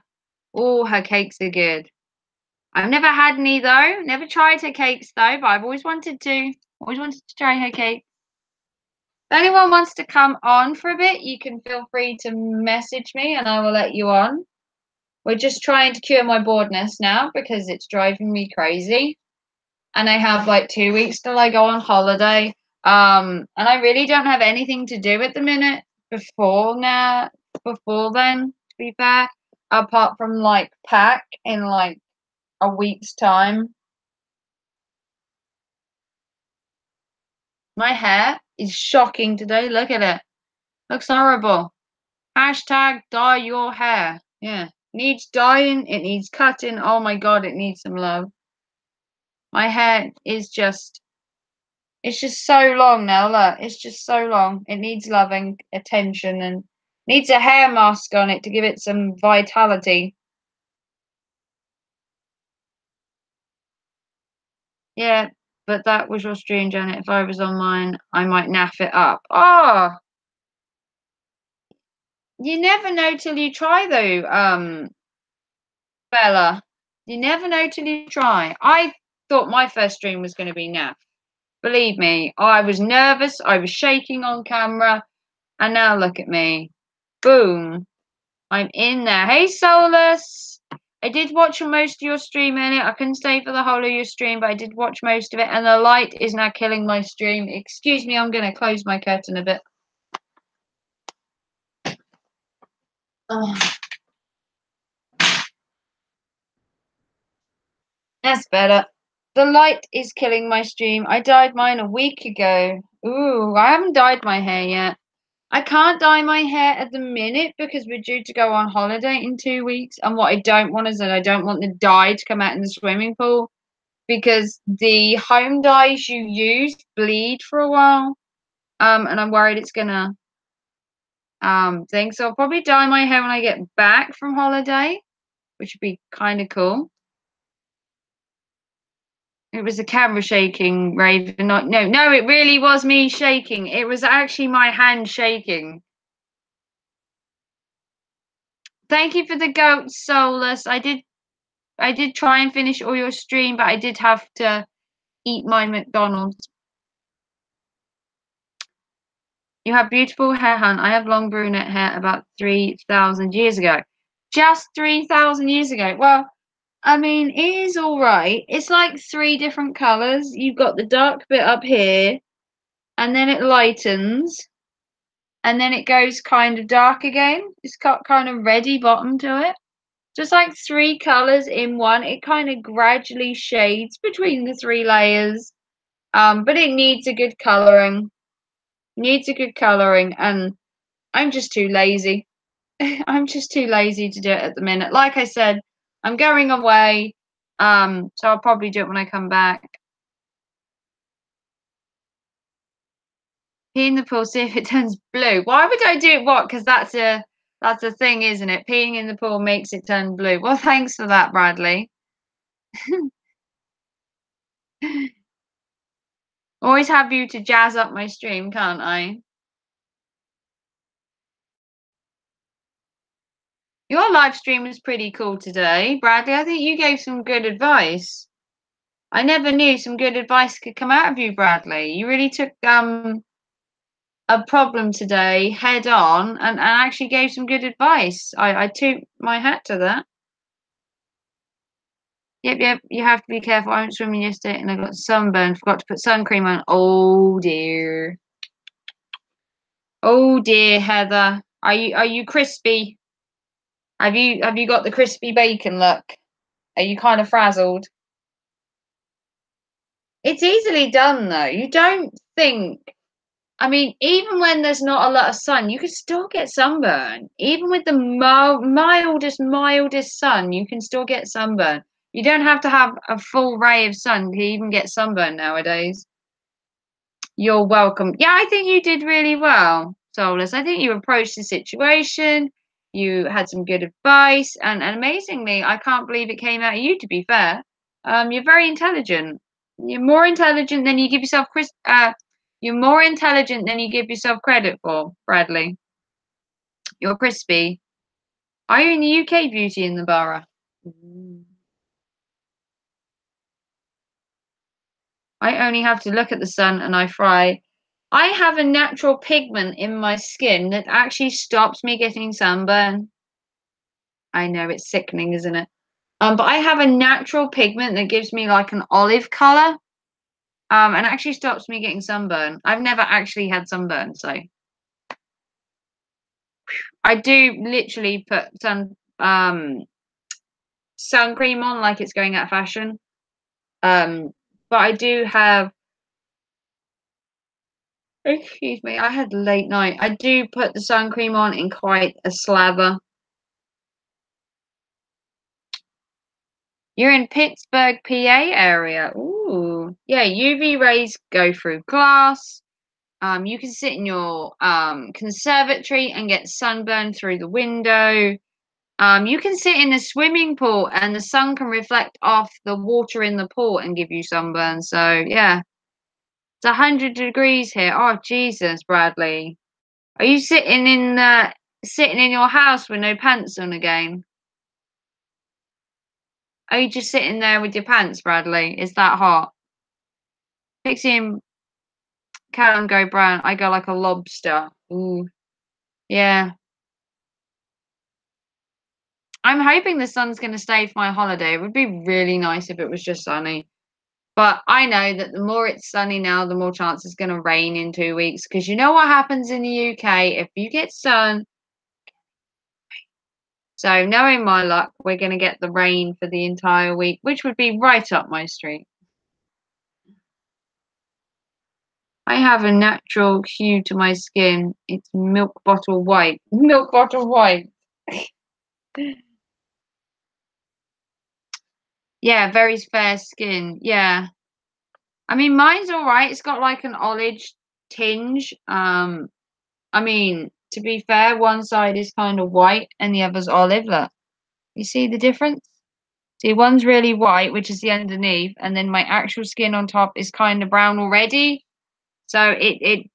Oh, her cakes are good. I've never had any though. Never tried her cakes though, but I've always wanted to. Always wanted to try her cake. If anyone wants to come on for a bit, you can feel free to message me and I will let you on. We're just trying to cure my boredness now because it's driving me crazy. And I have like 2 weeks till I go on holiday. And I really don't have anything to do at the minute before then, to be fair, apart from like pack in like a week's time. My hair is shocking today. Look at it. Looks horrible. Hashtag dye your hair. Yeah. Needs dyeing. It needs cutting. Oh my god, it needs some love. My hair is just, it's just so long now. Look, it's just so long. It needs loving attention and needs a hair mask on it to give it some vitality. Yeah, but that was your stream, Janet. If I was on mine, I might naff it up. Oh, you never know till you try, though, Bella. You never know till you try. I thought my first stream was going to be naff. Believe me, I was nervous. I was shaking on camera. And now look at me. Boom. I'm in there. Hey, Solus. I did watch most of your stream earlier. I couldn't stay for the whole of your stream, but I did watch most of it. And the light is now killing my stream. Excuse me, I'm going to close my curtain a bit. Oh. That's better. The light is killing my stream. I dyed mine a week ago. Ooh, I haven't dyed my hair yet. I can't dye my hair at the minute because we're due to go on holiday in 2 weeks. And what I don't want is that I don't want the dye to come out in the swimming pool because the home dyes you use bleed for a while. And I'm worried it's gonna thing. So I'll probably dye my hair when I get back from holiday, which would be kind of cool. It was the camera shaking, Raven. No, it really was me shaking. It was actually my hand shaking. Thank you for the goat, Solus. I did try and finish all your stream, but I did have to eat my McDonald's. You have beautiful hair, hun. I have long brunette hair about 3,000 years ago. Just 3,000 years ago. Well, I mean, it is all right. It's like 3 different colors. You've got the dark bit up here, and then it lightens, and then it goes kind of dark again. It's got kind of reddy bottom to it. Just like 3 colors in one. It kind of gradually shades between the 3 layers. But it needs a good coloring. Needs a good colouring, and I'm just too lazy. I'm just too lazy to do it at the minute. Like I said, I'm going away, so I'll probably do it when I come back. Pee in the pool, see if it turns blue. Why would I do what? Because that's a thing, isn't it? Peeing in the pool makes it turn blue. Well, thanks for that, Bradley. Always have you to jazz up my stream, can't I? Your live stream was pretty cool today, Bradley. I think you gave some good advice. I never knew some good advice could come out of you, Bradley. You really took a problem today head on and actually gave some good advice. I toot my hat to that. Yep, you have to be careful. I went swimming yesterday and I got sunburned. Forgot to put sun cream on. Oh dear. Oh dear, Heather. Are you crispy? Have you got the crispy bacon look? Are you kind of frazzled? It's easily done though. You don't think. I mean, even when there's not a lot of sun, you can still get sunburn. Even with the mildest sun, you can still get sunburn. You don't have to have a full ray of sun to even get sunburn nowadays. You're welcome. Yeah, I think you did really well, Solus. I think you approached the situation. You had some good advice, and amazingly, I can't believe it came out of you. To be fair, you're very intelligent. You're more intelligent than you give yourself. You're more intelligent than you give yourself credit for, Bradley. You're crispy. Are you in the UK, Beauty in the Borough? Mm. I only have to look at the sun and I fry. I have a natural pigment in my skin that actually stops me getting sunburn. I know it's sickening, isn't it? But I have a natural pigment that gives me like an olive color, and actually stops me getting sunburn. I've never actually had sunburn, so I do literally put sun cream on like it's going out of fashion. Um, but I do have. Excuse me, I had a late night. I do put the sun cream on in quite a slather. You're in Pittsburgh, PA area. Ooh, yeah. UV rays go through glass. You can sit in your conservatory and get sunburned through the window. You can sit in a swimming pool and the sun can reflect off the water in the pool and give you sunburn. So yeah, it's 100 degrees here. Oh Jesus, Bradley, are you sitting in your house with no pants on again? Are you just sitting there with your pants, Bradley? Is that hot? Pixie and Callum go brown. I go like a lobster. Ooh, yeah. I'm hoping the sun's going to stay for my holiday. It would be really nice if it was just sunny. But I know that the more it's sunny now, the more chance it's going to rain in 2 weeks. Because you know what happens in the UK if you get sun. So knowing my luck, we're going to get the rain for the entire week, which would be right up my street. I have a natural hue to my skin. It's milk bottle white. Milk bottle white. Yeah, very fair skin. Yeah. I mean, mine's all right. It's got like an olive tinge. I mean, to be fair, one side is kind of white and the other's olive. Look, you see the difference? See, one's really white, which is the underneath, and then my actual skin on top is kind of brown already. So it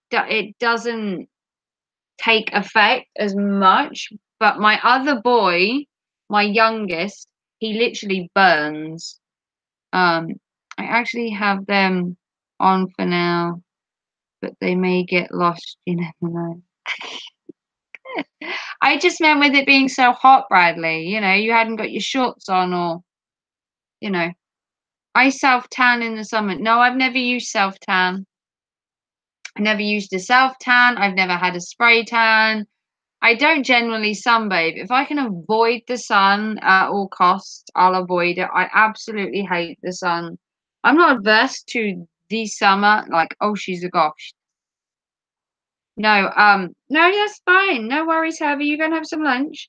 doesn't take effect as much. But my other boy, my youngest, he literally burns. I actually have them on for now, but they may get lost. You never know. I just meant with it being so hot, Bradley. You hadn't got your shorts on, or you know. I self tan in the summer. No, I've never used self tan. I never used a self tan. I've never had a spray tan. I don't generally sunbathe. If I can avoid the sun at all costs, I'll avoid it. I absolutely hate the sun. I'm not averse to the summer. Like, oh, she's a gosh. No, that's fine. No worries, Herbie. You go and have some lunch.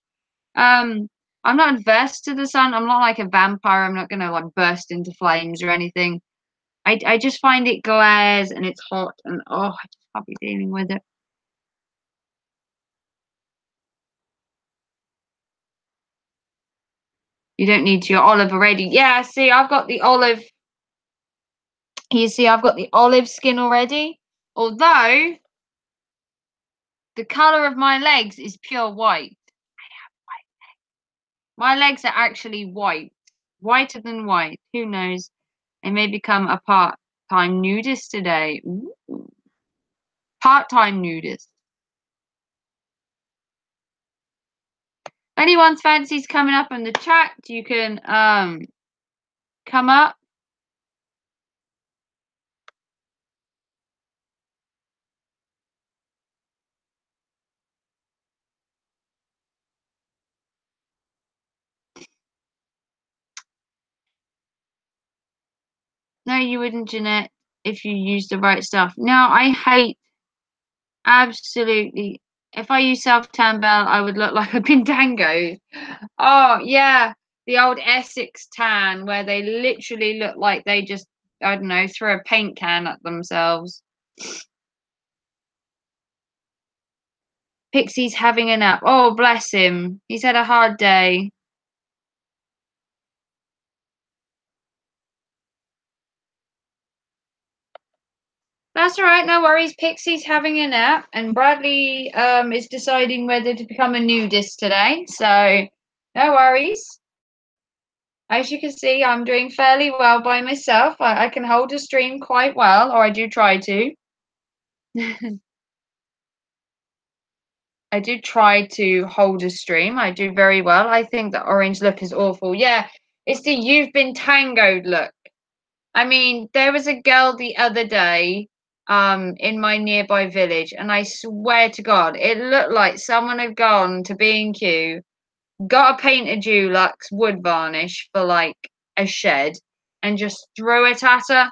Um, I'm not adverse to the sun. I'm not like a vampire. I'm not gonna like burst into flames or anything. I just find it glares and it's hot and oh, I just can't be dealing with it. You don't need your olive already. Yeah, see, I've got the olive. You see, I've got the olive skin already. Although the color of my legs is pure white. My legs are actually white, whiter than white. Who knows? I may become a part-time nudist today. Ooh. Part-time nudist. Anyone's fancies coming up in the chat, you can come up. No, you wouldn't, Jeanette, if you use the right stuff. No, I hate absolutely. If I use self-tan bell, I would look like I've been tangoed. Oh yeah, the old Essex tan where they literally look like they just, I don't know, throw a paint can at themselves. Pixie's having a nap. Oh, bless him. He's had a hard day. That's all right, no worries. Pixie's having a nap, and Bradley is deciding whether to become a nudist today. So, no worries. As you can see, I'm doing fairly well by myself. I can hold a stream quite well, or I do try to. I do try to hold a stream. I do very well. I think the orange look is awful. Yeah, it's the you've been tangoed look. I mean, there was a girl the other day in my nearby village, and I swear to God, it looked like someone had gone to B&Q, got a painted Dulux wood varnish for like a shed, and just threw it at her.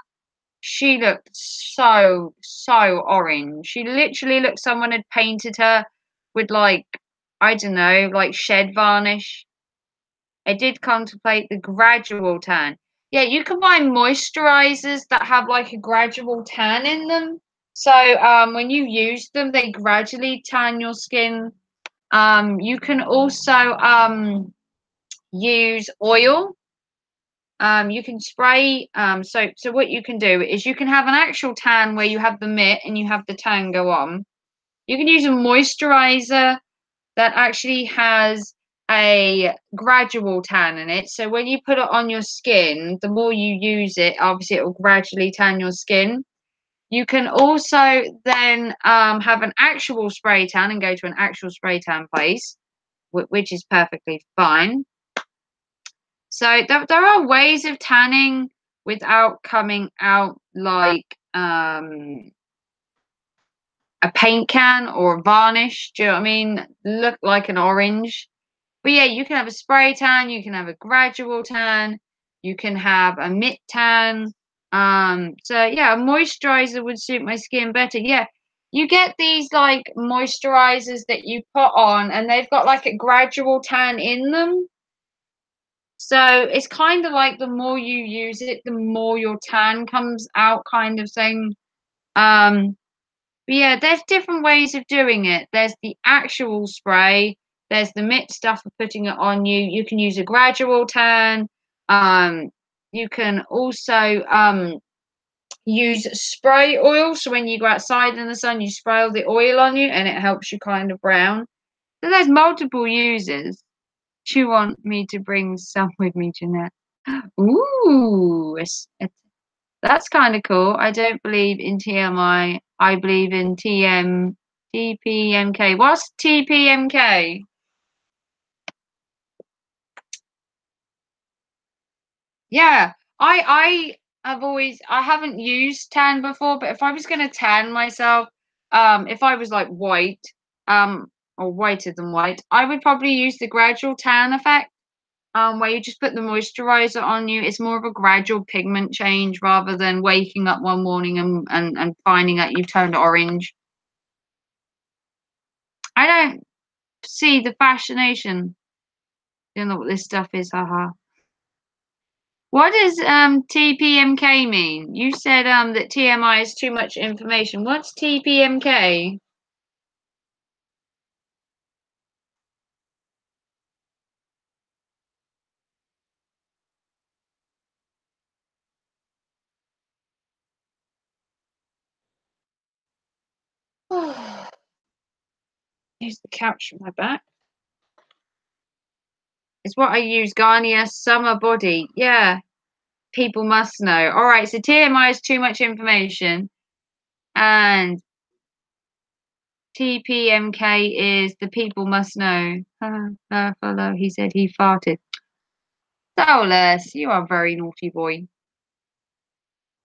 She looked so orange. She literally looked someone had painted her with like, I don't know, like shed varnish. I did contemplate the gradual tan. Yeah, you can buy moisturizers that have like a gradual tan in them. So when you use them, they gradually tan your skin. You can also use oil. You can spray. So what you can do is you can have an actual tan where you have the mitt and you have the tan go on. You can use a moisturizer that actually has a gradual tan in it. So when you put it on your skin, the more you use it, obviously it will gradually tan your skin. You can also then have an actual spray tan and go to an actual spray tan place, which is perfectly fine. So there are ways of tanning without coming out like a paint can or a varnish. Do you know what I mean? Look like an orange. But yeah, you can have a spray tan, you can have a gradual tan, you can have a mitt tan. So yeah, a moisturizer would suit my skin better. Yeah, you get these like moisturizers that you put on, and they've got like a gradual tan in them. So it's kind of like the more you use it, the more your tan comes out, kind of thing. Um, but yeah, there's different ways of doing it. There's the actual spray. There's the mitt stuff for putting it on you. You can use a gradual tan. Um, you can also use spray oil. So when you go outside in the sun, you spray all the oil on you, and it helps you kind of brown. So there's multiple uses. Do you want me to bring some with me, Jeanette? Ooh, that's kind of cool. I don't believe in TMI. I believe in TPMK. What's TPMK? Yeah, I haven't used tan before, but if I was gonna tan myself, if I was like white, or whiter than white, I would probably use the gradual tan effect. Where you just put the moisturizer on you. It's more of a gradual pigment change rather than waking up one morning and finding out you've turned orange. I don't see the fascination. Don't know what this stuff is, haha. What does TPMK mean? You said that TMI is too much information. What's TPMK? Use the couch for my back. It's what I use, Garnier Summer Body. Yeah, people must know. All right, so TMI is too much information, and TPMK is the people must know. Follow. He said he farted. Soulless, you are a very naughty boy.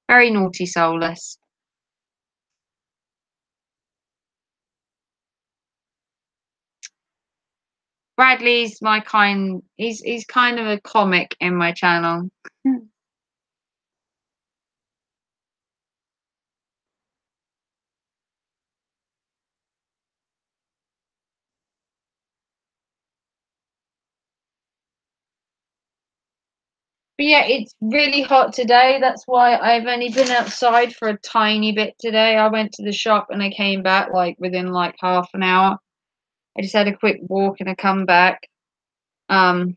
Very naughty, Soulless. Bradley's my kind. He's kind of a comic in my channel. But yeah, it's really hot today. That's why I've only been outside for a tiny bit today. I went to the shop and I came back like within like half an hour. I just had a quick walk and I come back. Um,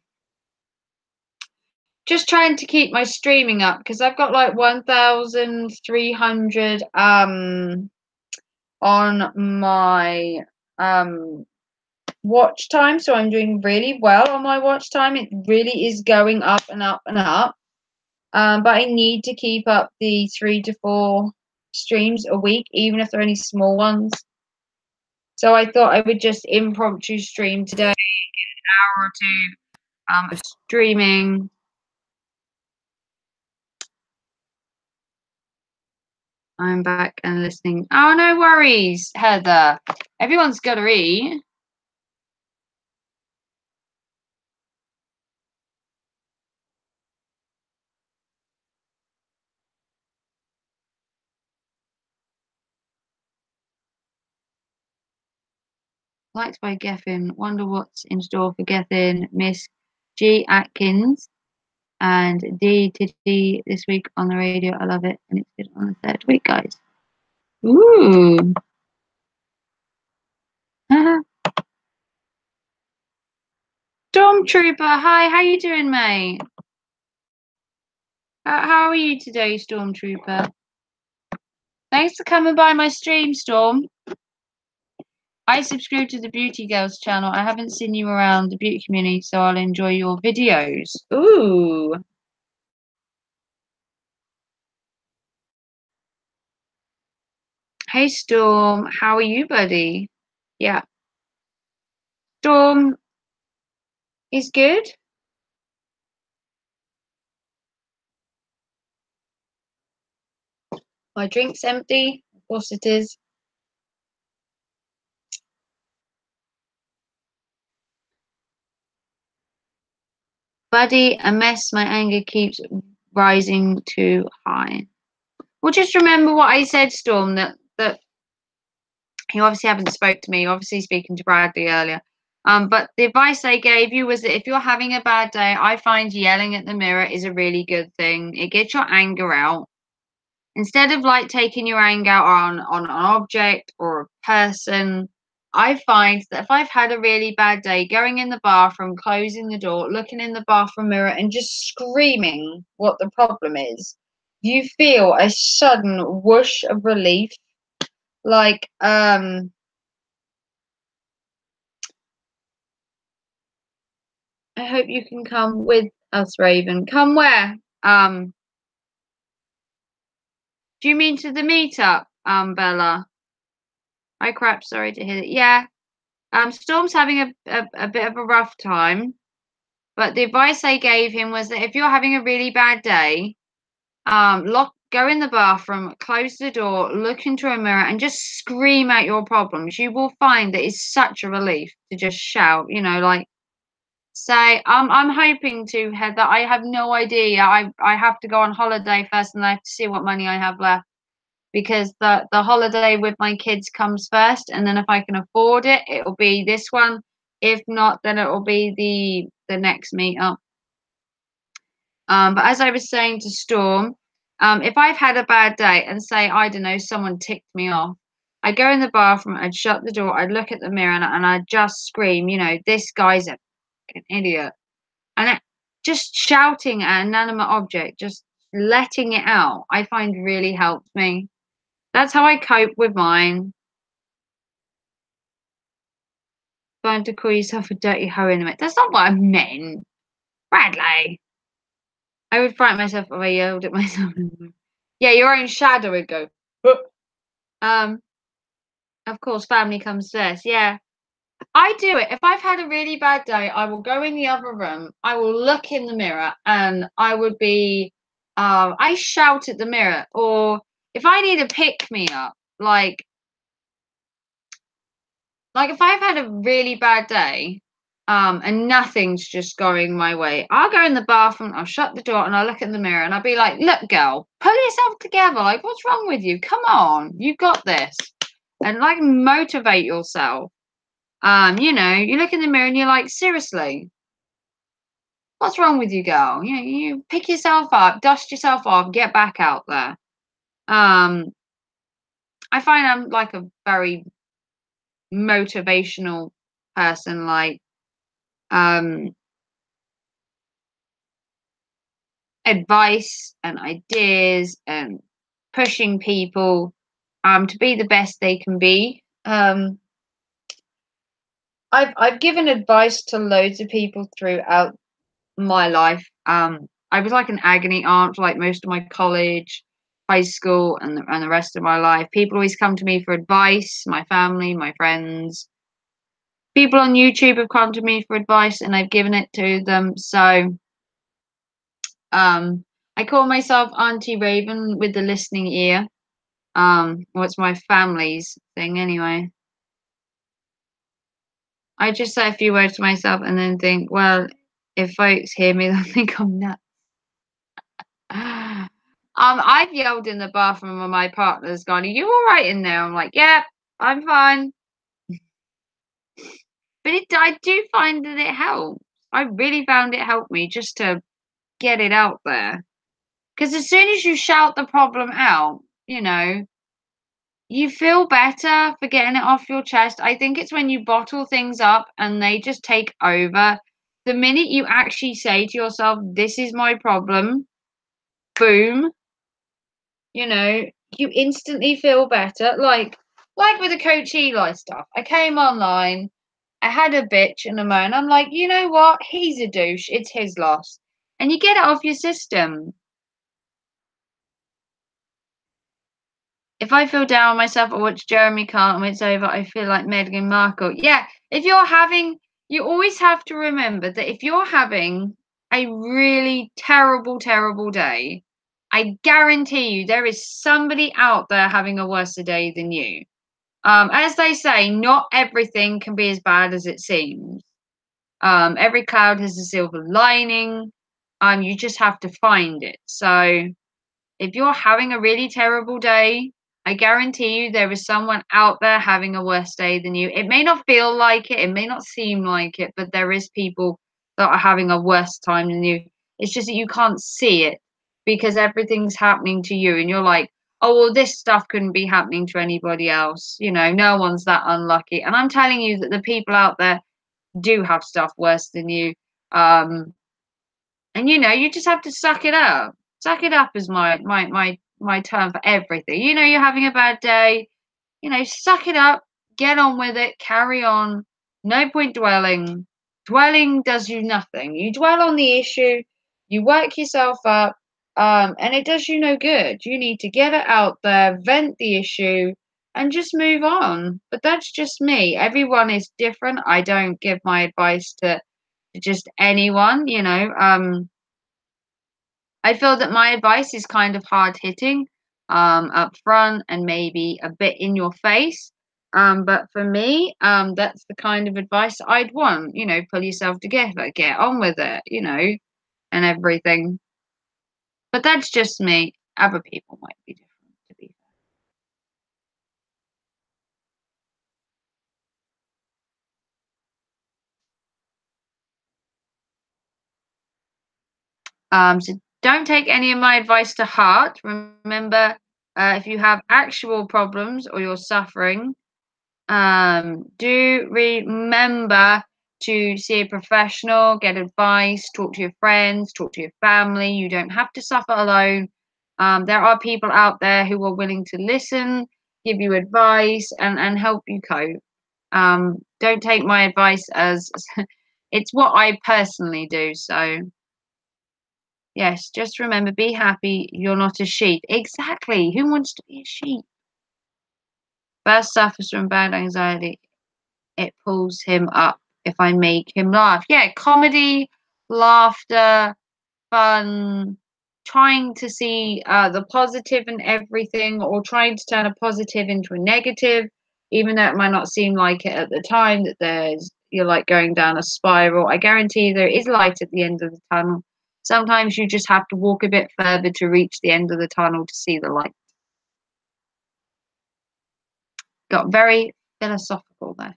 just trying to keep my streaming up because I've got like 1,300 on my watch time, so I'm doing really well on my watch time. It really is going up and up and up. But I need to keep up the 3 to 4 streams a week, even if they're only small ones. So I thought I would just impromptu stream today, an hour or two of streaming. I'm back and listening. Oh, no worries, Heather. Everyone's got to eat. Liked by Gethin. Wonder what's in store for Gethin. Miss G. Atkins and D to D this week on the radio. I love it. And it's good on the third week, guys. Ooh. Stormtrooper, hi, how you doing, mate? How are you today, Stormtrooper? Thanks for coming by my stream, Storm. I subscribe to the Beauty Girls channel. I haven't seen you around the beauty community, so I'll enjoy your videos. Ooh. Hey, Storm, how are you, buddy? Yeah. Storm is good. My drink's empty. Of course it is. Buddy, a mess. My anger keeps rising too high. Well, just remember what I said, Storm, that you obviously haven't spoke to me, obviously speaking to Bradley earlier. But the advice I gave you was that if you're having a bad day, I find yelling at the mirror is a really good thing. It gets your anger out. Instead of like taking your anger out on an object or a person, I find that if I've had a really bad day, going in the bathroom, closing the door, looking in the bathroom mirror, and just screaming what the problem is, you feel a sudden whoosh of relief. Like, I hope you can come with us, Raven. Come where? Do you mean to the meetup, Bella? Hi, crap. Sorry to hear that. Yeah. Storm's having a bit of a rough time, but the advice I gave him was that if you're having a really bad day, go in the bathroom, close the door, look into a mirror, and just scream out your problems. You will find that it's such a relief to just shout. You know, like say, I'm hoping to, Heather. I have no idea. I have to go on holiday first, and I have to see what money I have left. because the holiday with my kids comes first, and then if I can afford it, it'll be this one. If not, then it'll be the next meetup. But as I was saying to Storm, if I've had a bad day and say, I don't know, someone ticked me off, I go in the bathroom, I'd shut the door, I'd look at the mirror, and I'd just scream, this guy's a fucking idiot. And just shouting at an inanimate object, just letting it out, I find really helps me. That's how I cope with mine. Trying to call yourself a dirty hoe in a minute. That's not what I meant. Bradley. I would frighten myself if I yelled at myself. Yeah, your own shadow would go. "Huh." Um, of course, family comes first. Yeah, I do it. If I've had a really bad day, I will go in the other room. I will look in the mirror, and I would be. I shout at the mirror, or if I need a pick me up, like if I've had a really bad day, and nothing's just going my way, I'll go in the bathroom, I'll shut the door, and I'll look in the mirror, and I'll be like, "Look, girl, pull yourself together. Like, what's wrong with you? Come on, you've got this," and like motivate yourself. You look in the mirror and you're like, "Seriously, what's wrong with you, girl? You pick yourself up, dust yourself off, get back out there." Um, I find I'm like a very motivational person, like um advice and ideas and pushing people to be the best they can be. I've given advice to loads of people throughout my life. I was like an agony aunt for like most of my college, high school, and the rest of my life. People always come to me for advice. My family, my friends, people on YouTube have come to me for advice, and I've given it to them. So I call myself Auntie Raven with the listening ear. What's my family's thing anyway. I just say a few words to myself and then think, well, if folks hear me, they'll think I'm nuts. I've yelled in the bathroom when my partner's gone, "Are you all right in there?" I'm like, "Yeah, I'm fine." But I do find that it helps. I really found it helped me just to get it out there. Because as soon as you shout the problem out, you feel better for getting it off your chest. I think it's when you bottle things up and they just take over. The minute you actually say to yourself, "This is my problem," boom, you instantly feel better. Like with the Coach Eli stuff. I came online, I had a bitch and a moan. I'm like, you know what? He's a douche. It's his loss. And you get it off your system. If I feel down on myself, I watch Jeremy Kyle when it's over, I feel like Meghan Markle. Yeah, you always have to remember that if you're having a really terrible, terrible day, I guarantee you there is somebody out there having a worse day than you. As they say, not everything can be as bad as it seems. Every cloud has a silver lining. You just have to find it. So if you're having a really terrible day, I guarantee you there is someone out there having a worse day than you. It may not feel like it may not seem like it, but there is people that are having a worse time than you. It's just that you can't see it because everything's happening to you, and you're like, "Oh, well, this stuff couldn't be happening to anybody else. No one's that unlucky." And I'm telling you that the people out there do have stuff worse than you. And you just have to suck it up. Suck it up is my term for everything. You're having a bad day, suck it up, get on with it, carry on. No point dwelling. Dwelling does you nothing. You dwell on the issue, you work yourself up, and it does you no good. You need to get it out there, vent the issue, and just move on. But that's just me. Everyone is different. I don't give my advice to just anyone. I feel that my advice is kind of hard hitting, up front and maybe a bit in your face. But for me, that's the kind of advice I'd want. Pull yourself together, get on with it, and everything. But that's just me. Other people might be different, to be fair. So don't take any of my advice to heart. Remember, if you have actual problems or you're suffering, do remember to see a professional, get advice, talk to your friends, talk to your family. You don't have to suffer alone. There are people out there who are willing to listen, give you advice, and help you cope. Don't take my advice as it's what I personally do. So, yes, just remember, be happy. You're not a sheep. Exactly. Who wants to be a sheep? First suffers from bad anxiety. It pulls him up if I make him laugh. Yeah, comedy, laughter, fun, trying to see the positive in everything or trying to turn a positive into a negative, even though it might not seem like it at the time that you're like going down a spiral. I guarantee there is light at the end of the tunnel. Sometimes you just have to walk a bit further to reach the end of the tunnel to see the light. Got very philosophical there.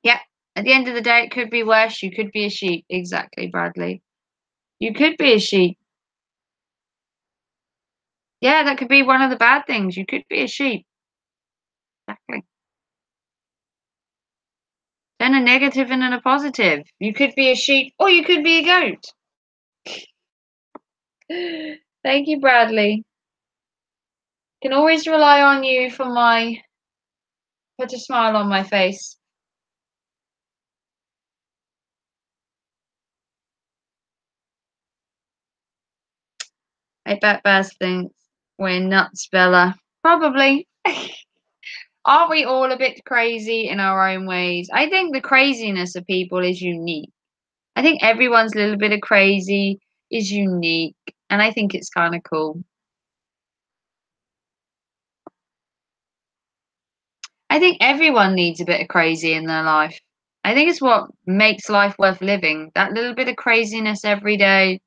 Yeah. At the end of the day, it could be worse. You could be a sheep. Exactly, Bradley. You could be a sheep. Yeah, that could be one of the bad things. You could be a sheep. Exactly. Then a negative and then a positive. You could be a sheep or you could be a goat. Thank you, Bradley. Can always rely on you for my put a smile on my face. I bet Baz thinks we're nuts, Bella. Probably. Aren't we all a bit crazy in our own ways? I think the craziness of people is unique. I think everyone's little bit of crazy is unique, and I think it's kind of cool. I think everyone needs a bit of crazy in their life. I think it's what makes life worth living. That little bit of craziness every day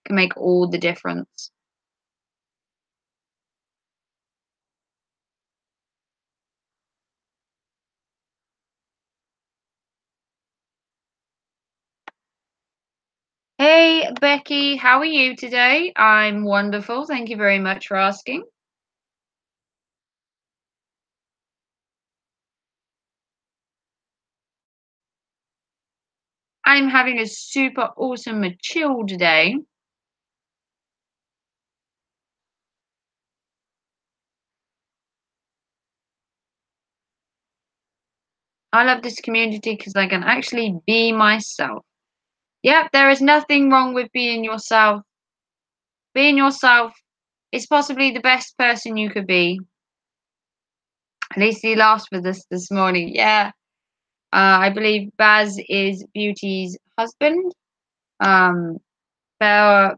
can make all the difference. Hey, Becky, how are you today? I'm wonderful. Thank you very much for asking. I'm having a super awesome, chilled day. I love this community because I can actually be myself. Yep, there is nothing wrong with being yourself. Being yourself is possibly the best person you could be. At least he laughed with us this morning. Yeah. I believe Baz is Beauty's husband. Um, Bella,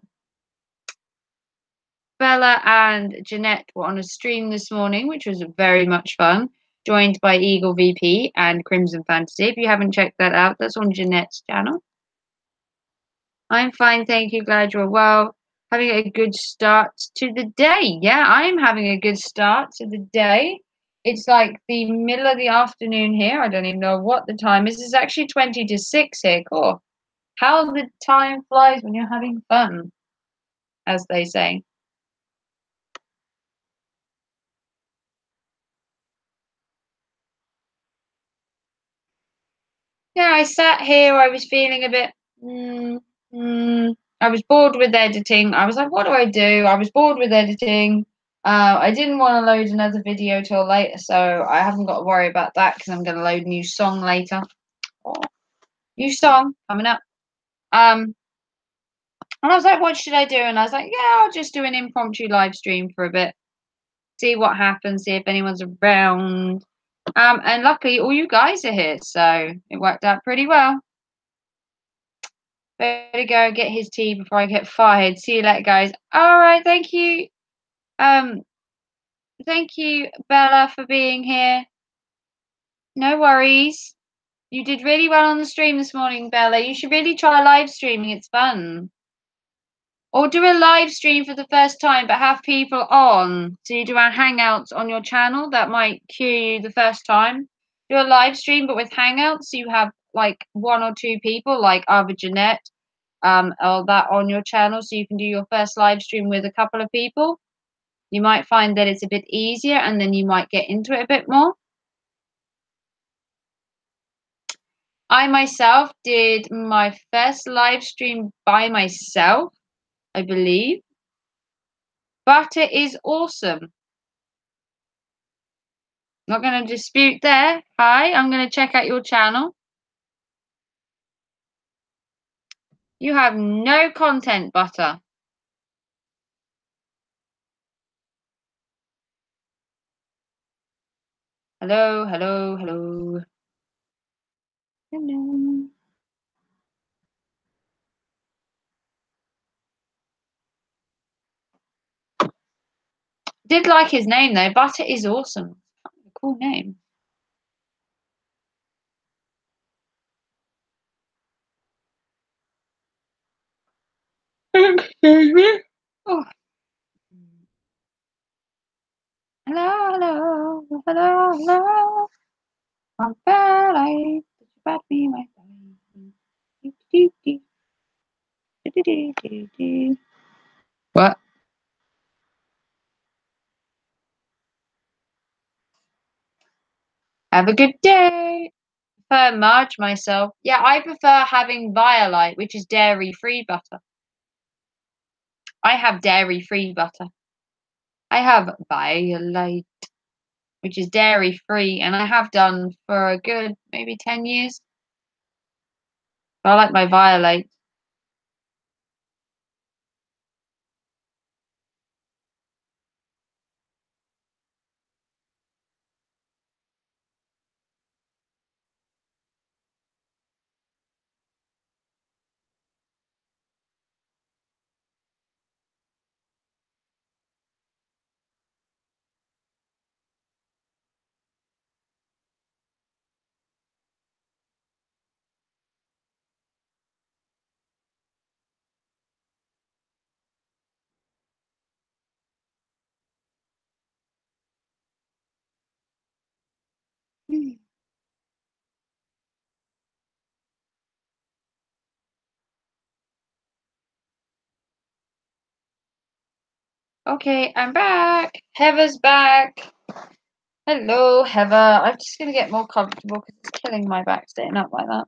Bella and Jeanette were on a stream this morning, which was very much fun, joined by Eagle VP and Crimson Fantasy. If you haven't checked that out, that's on Jeanette's channel. I'm fine, thank you. Glad you're well. Having a good start to the day. Yeah, I'm having a good start to the day. It's like the middle of the afternoon here. I don't even know what the time is. It's actually 20 to 6 here. Cool. How the time flies when you're having fun, as they say. Yeah, I sat here. I was feeling a bit. Mm, I was bored with editing. I was like, what do I do? I was bored with editing. I didn't want to load another video till later, so I haven't got to worry about that because I'm going to load a new song later. Oh, new song coming up. And I was like, what should I do? And I was like, yeah, I'll just do an impromptu live stream for a bit, see what happens, see if anyone's around. And luckily, all you guys are here, so it worked out pretty well. Better go and get his tea before I get fired. See you later, guys. All right, thank you. Um, thank you, Bella, for being here. No worries. You did really well on the stream this morning, Bella. You should really try live streaming. It's fun. Or do a live stream for the first time, but have people on. So you do a Hangouts on your channel. That might cue you the first time. Do a live stream, but with Hangouts, so you have like one or two people, like Ava Jeanette, or that on your channel, so you can do your first live stream with a couple of people. You might find that it's a bit easier, and then you might get into it a bit more. I myself did my first live stream by myself, I believe. Butter is awesome. Not going to dispute there. Hi, I'm going to check out your channel. You have no content, Butter. Hello, hello, hello. Hello. Did like his name though. Butter is awesome. Cool name. Excuse me. Oh. Hello, hello, hello, hello. I'm bad. I bad me my What? Have a good day. Prefer Marge myself. Yeah, I prefer having Violite, which is dairy-free butter. I have dairy-free butter. I have Violite, which is dairy-free, and I have done for a good maybe 10 years. But I like my Violite. Okay, I'm back. Heather's back. Hello, Heather. I'm just going to get more comfortable because it's killing my back sitting up like that.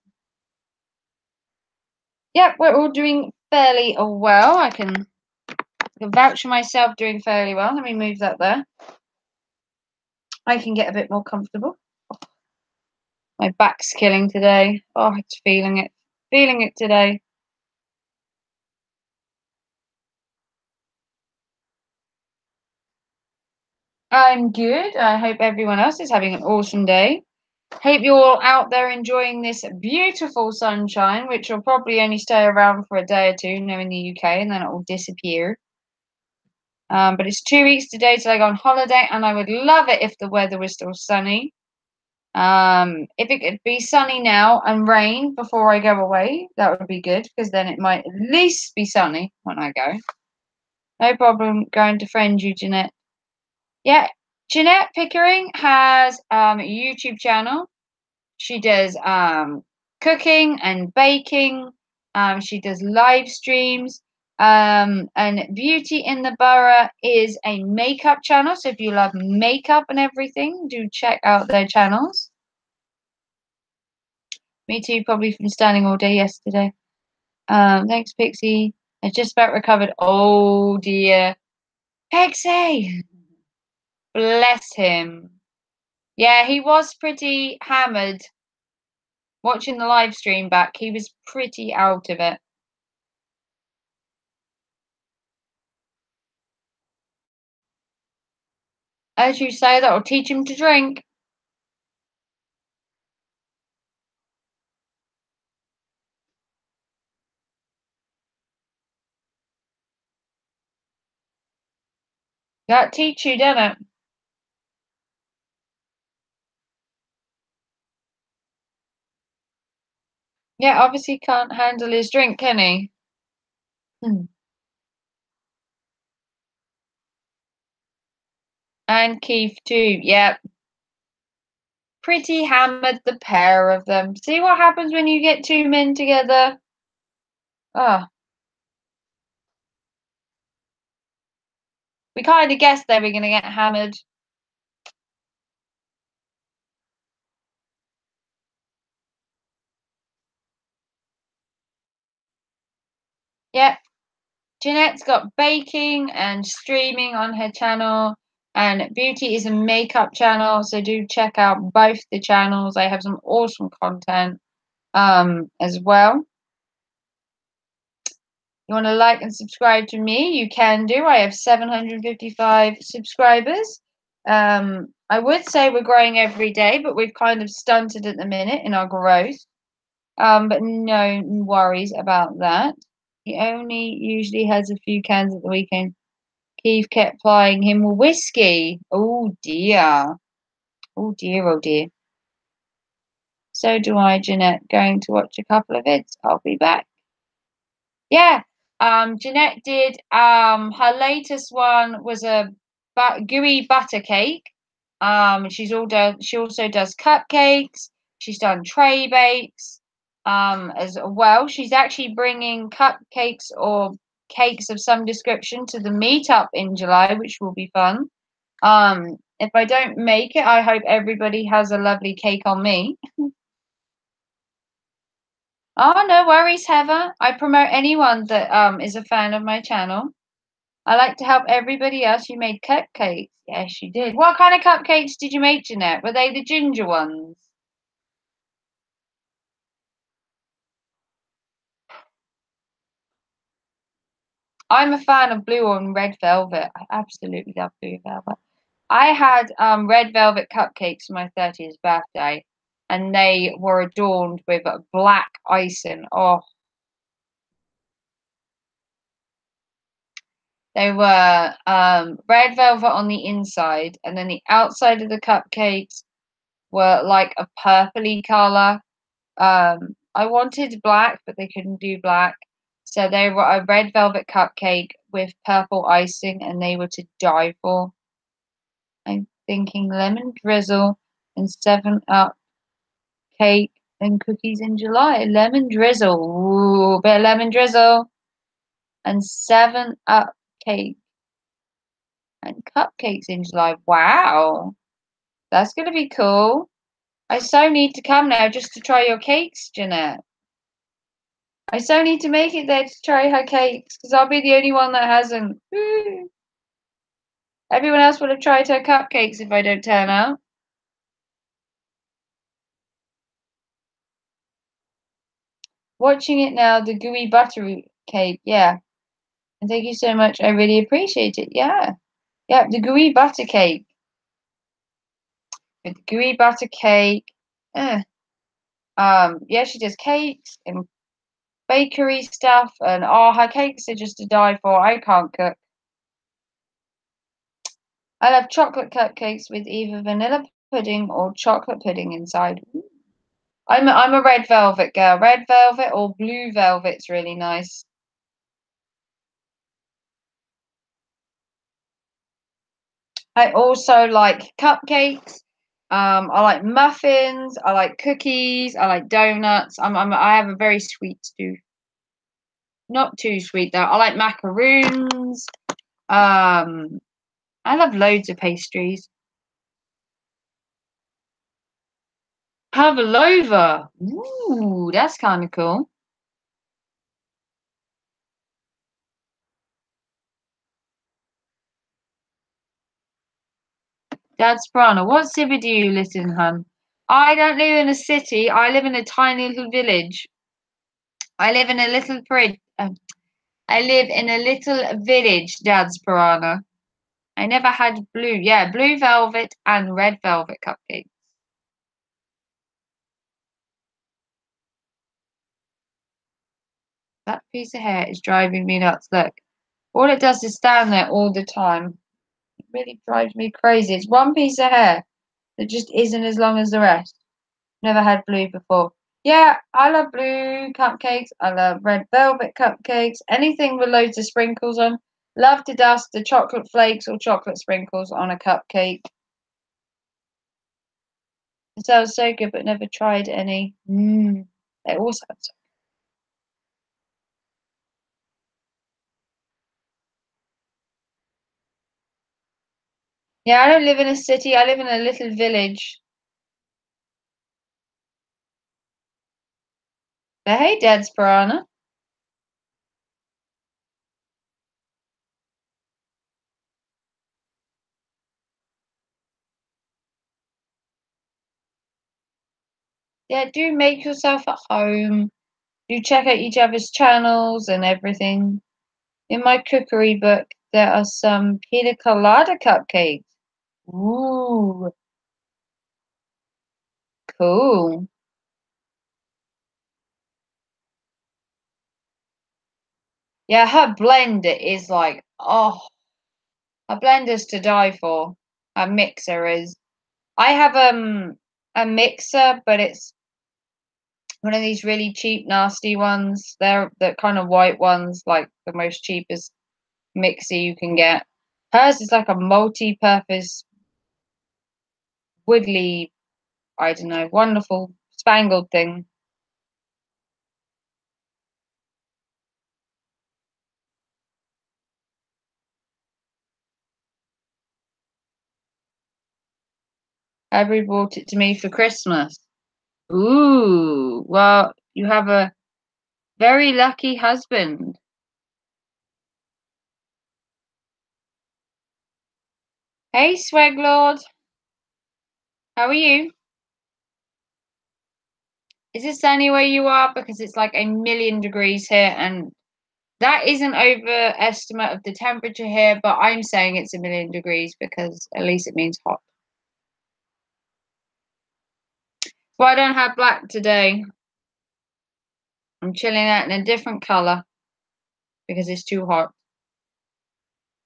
Yep, we're all doing fairly well. I can vouch for myself doing fairly well. Let me move that there. I can get a bit more comfortable. My back's killing today. Oh, it's feeling it. Feeling it today. I'm good. I hope everyone else is having an awesome day. Hope you're all out there enjoying this beautiful sunshine, which will probably only stay around for a day or two now in the UK, and then it will disappear. But it's 2 weeks today till I go on holiday, and I would love it if the weather was still sunny. If it could be sunny now and rain before I go away, that would be good because then it might at least be sunny when I go. No problem going to friend you, Jeanette. Yeah, Jeanette Pickering has a YouTube channel. She does cooking and baking. She does live streams. And Beauty in the Borough is a makeup channel. So if you love makeup and everything, do check out their channels. Me too, probably from standing all day yesterday. Thanks, Pixie. I just about recovered. Oh dear. Pixie! Bless him. Yeah, he was pretty hammered. Watching the live stream back, he was pretty out of it. As you say, that'll teach him to drink. That teach you, doesn't it? Yeah, obviously can't handle his drink, can he? Hmm. And Keith too. Yep. Pretty hammered, the pair of them. See what happens when you get two men together? Oh, we kind of guessed they were going to get hammered. Yep. Jeanette's got baking and streaming on her channel, and Beauty is a makeup channel, so do check out both the channels. They have some awesome content as well. You want to like and subscribe to me, you can do. I have 755 subscribers. I would say we're growing every day, but we've kind of stunted at the minute in our growth. But no worries about that. He only usually has a few cans at the weekend. Keith kept plying him with whiskey. Oh dear. Oh dear, oh dear. So do I, Jeanette. Going to watch a couple of vids. I'll be back. Yeah. Jeanette did her latest one was a gooey butter cake. She also does cupcakes. She's done tray bakes as well. She's actually bringing cupcakes or cakes of some description to the meetup in July, which will be fun. If I don't make it, I hope everybody has a lovely cake on me. Oh, no worries, Heather. I promote anyone that is a fan of my channel. I like to help everybody else. You made cupcakes. Yes, you did. What kind of cupcakes did you make, Jeanette? Were they the ginger ones? I'm a fan of blue and red velvet. I absolutely love blue velvet. I had red velvet cupcakes for my 30th birthday, and they were adorned with black icing. Oh, they were red velvet on the inside, and then the outside of the cupcakes were like a purpley color. I wanted black, but they couldn't do black. So they were a red velvet cupcake with purple icing, and they were to die for. I'm thinking lemon drizzle and 7 Up cake and cookies in July. Lemon drizzle. Ooh, bit of lemon drizzle and 7 Up cake and cupcakes in July. Wow. That's going to be cool. I so need to come now just to try your cakes, Jeanette. I so need to make it there to try her cakes because I'll be the only one that hasn't. Woo. Everyone else would have tried her cupcakes if I don't turn out. Watching it now, the gooey butter cake. Yeah. And thank you so much. I really appreciate it. Yeah. Yeah, the gooey butter cake. With the gooey butter cake. Uh, yeah, she does cakes and bakery stuff, and oh, her cakes are just to die for. I can't cook. I love chocolate cupcakes with either vanilla pudding or chocolate pudding inside. I'm a red velvet girl. Red velvet or blue velvet's really nice. I also like cupcakes. I like muffins. I like cookies. I like donuts. I have a very sweet tooth. Not too sweet though. I like macaroons. I love loads of pastries. Pavlova. Ooh, that's kind of cool. Dad's Prana. What city do you live in, hun? I don't live in a city. I live in a tiny little village. I live in a little I live in a little village, Dad's Piranha. I never had blue. Yeah, blue velvet and red velvet cupcakes. That piece of hair is driving me nuts. Look, all it does is stand there all the time. It really drives me crazy. It's one piece of hair that just isn't as long as the rest. Never had blue before. Yeah, I love blue cupcakes. I love red velvet cupcakes. Anything with loads of sprinkles on. Love to dust the chocolate flakes or chocolate sprinkles on a cupcake. It sounds so good, but never tried any. They all sound so. Yeah, I don't live in a city. I live in a little village. But hey, Dad's piranha. Yeah, do make yourself at home. Do check out each other's channels and everything. In my cookery book, there are some pina colada cupcakes. Ooh, cool. Yeah, her blender is like, oh, her blender's to die for. Her mixer is. I have a mixer, but it's one of these really cheap, nasty ones. They're the kind of white ones, like the most cheapest mixer you can get. Hers is like a multi-purpose, wiggly, I don't know, wonderful spangled thing. Avery bought it to me for Christmas. Ooh, well, you have a very lucky husband. Hey, Sweglord, how are you? Is it sunny where you are? Because it's like a million degrees here, and that is an overestimate of the temperature here, but I'm saying it's a million degrees because at least it means hot. So I don't have black today. I'm chilling out in a different color because it's too hot.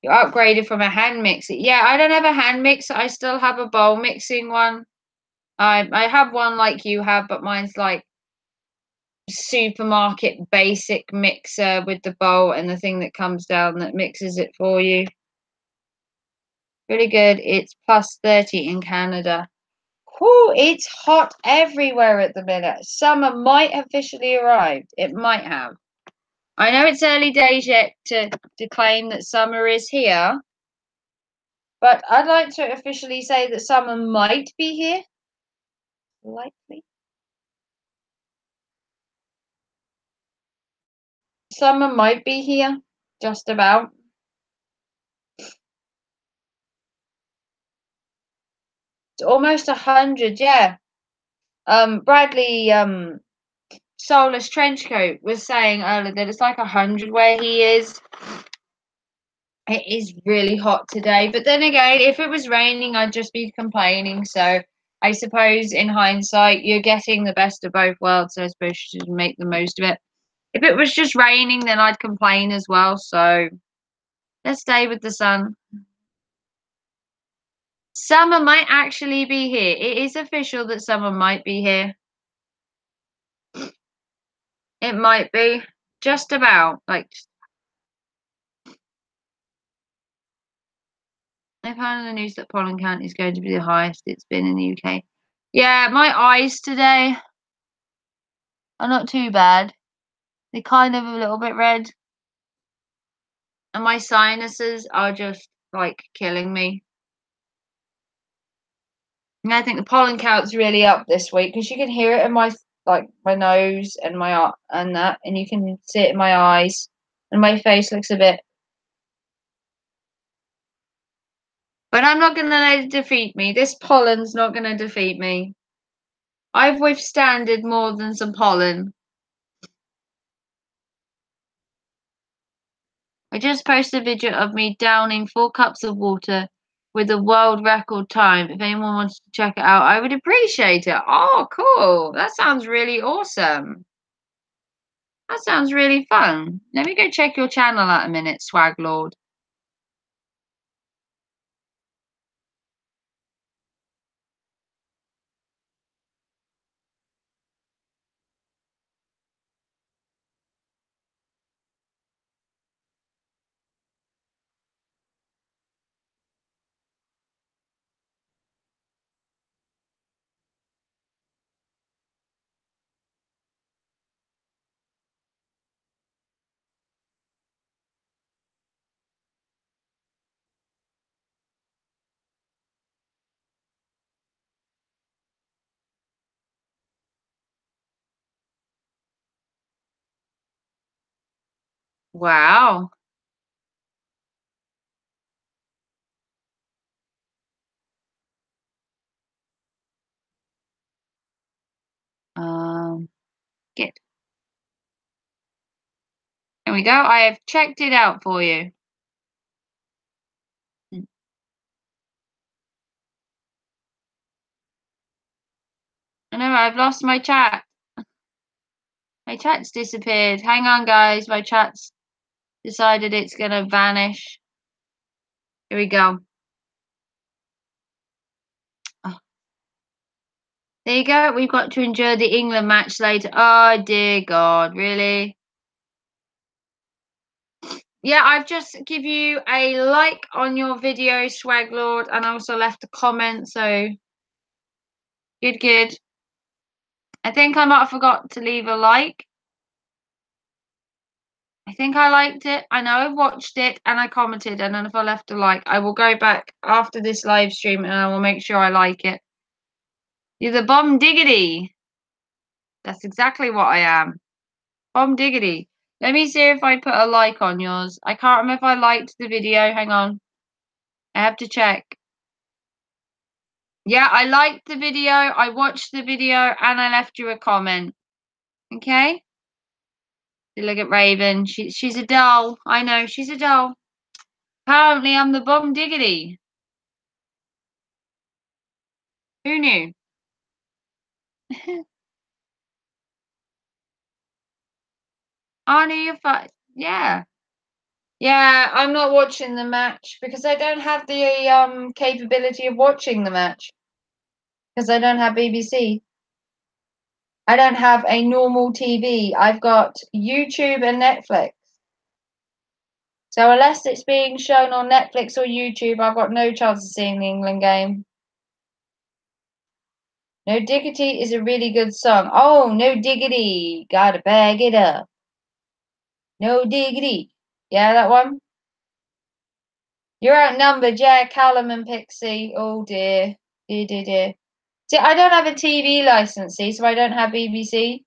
You upgraded from a hand mixer. Yeah, I don't have a hand mixer. I still have a bowl mixing one. I have one like you have, but mine's like supermarket basic mixer with the bowl and the thing that comes down that mixes it for you. Really good. It's plus 30 in Canada. Whew, it's hot everywhere at the minute. Summer might have officially arrived. It might have. I know it's early days yet to claim that summer is here, but I'd like to officially say that summer might be here. Likely. Summer might be here. Just about. It's almost 100, yeah. Bradley, Soulless Trenchcoat was saying earlier that it's like 100 where he is. It is really hot today, but then again, if it was raining, I'd just be complaining. So I suppose in hindsight, you're getting the best of both worlds. So I suppose you should make the most of it. If it was just raining, then I'd complain as well. So let's stay with the sun. Summer might actually be here. It is official that summer might be here. It might be just about like I found in the news that pollen count is going to be the highest it's been in the UK. Yeah, my eyes today are not too bad. They're kind of a little bit red, and my sinuses are just like killing me. And I think the pollen count's really up this week because you can hear it in my like my nose and my and that, and you can see it in my eyes, and my face looks a bit. But I'm not gonna let it defeat me. This pollen's not gonna defeat me. I've withstanded more than some pollen. I just posted a video of me downing 4 cups of water with a world record time. If anyone wants to check it out, I would appreciate it. Oh, cool. That sounds really awesome. That sounds really fun. Let me go check your channel out a minute, Swag Lord. Wow. Um, Good. There we go. I have checked it out for you. Mm. I know I've lost my chat. My chat's disappeared. Hang on, guys. My chat's decided it's gonna vanish. Here we go. Oh, there you go. We've got to endure the England match later. Oh dear God, really? Yeah, I've just give you a like on your video, Swag Lord, and I also left a comment. So good, good. I think I might have forgot to leave a like. I think I liked it. I know I watched it and I commented, and then if I left a like, I will go back after this live stream and I will make sure I like it. You're the bomb diggity. That's exactly what I am. Bomb diggity. Let me see if I put a like on yours. I can't remember if I liked the video. Hang on. I have to check. Yeah, I liked the video. I watched the video and I left you a comment. Okay? You look at Raven. She's a doll. I know, she's a doll. Apparently I'm the bomb diggity. Who knew? I knew you're fine. Yeah. Yeah, I'm not watching the match because I don't have the capability of watching the match because I don't have BBC. I don't have a normal TV. I've got YouTube and Netflix. So unless it's being shown on Netflix or YouTube, I've got no chance of seeing the England game. No Diggity is a really good song. Oh, No Diggity. Gotta bag it up. No Diggity. Yeah, that one. You're outnumbered. Yeah, Callum and Pixie. Oh dear. Dear, dear, dear. See, I don't have a TV license, see, so I don't have BBC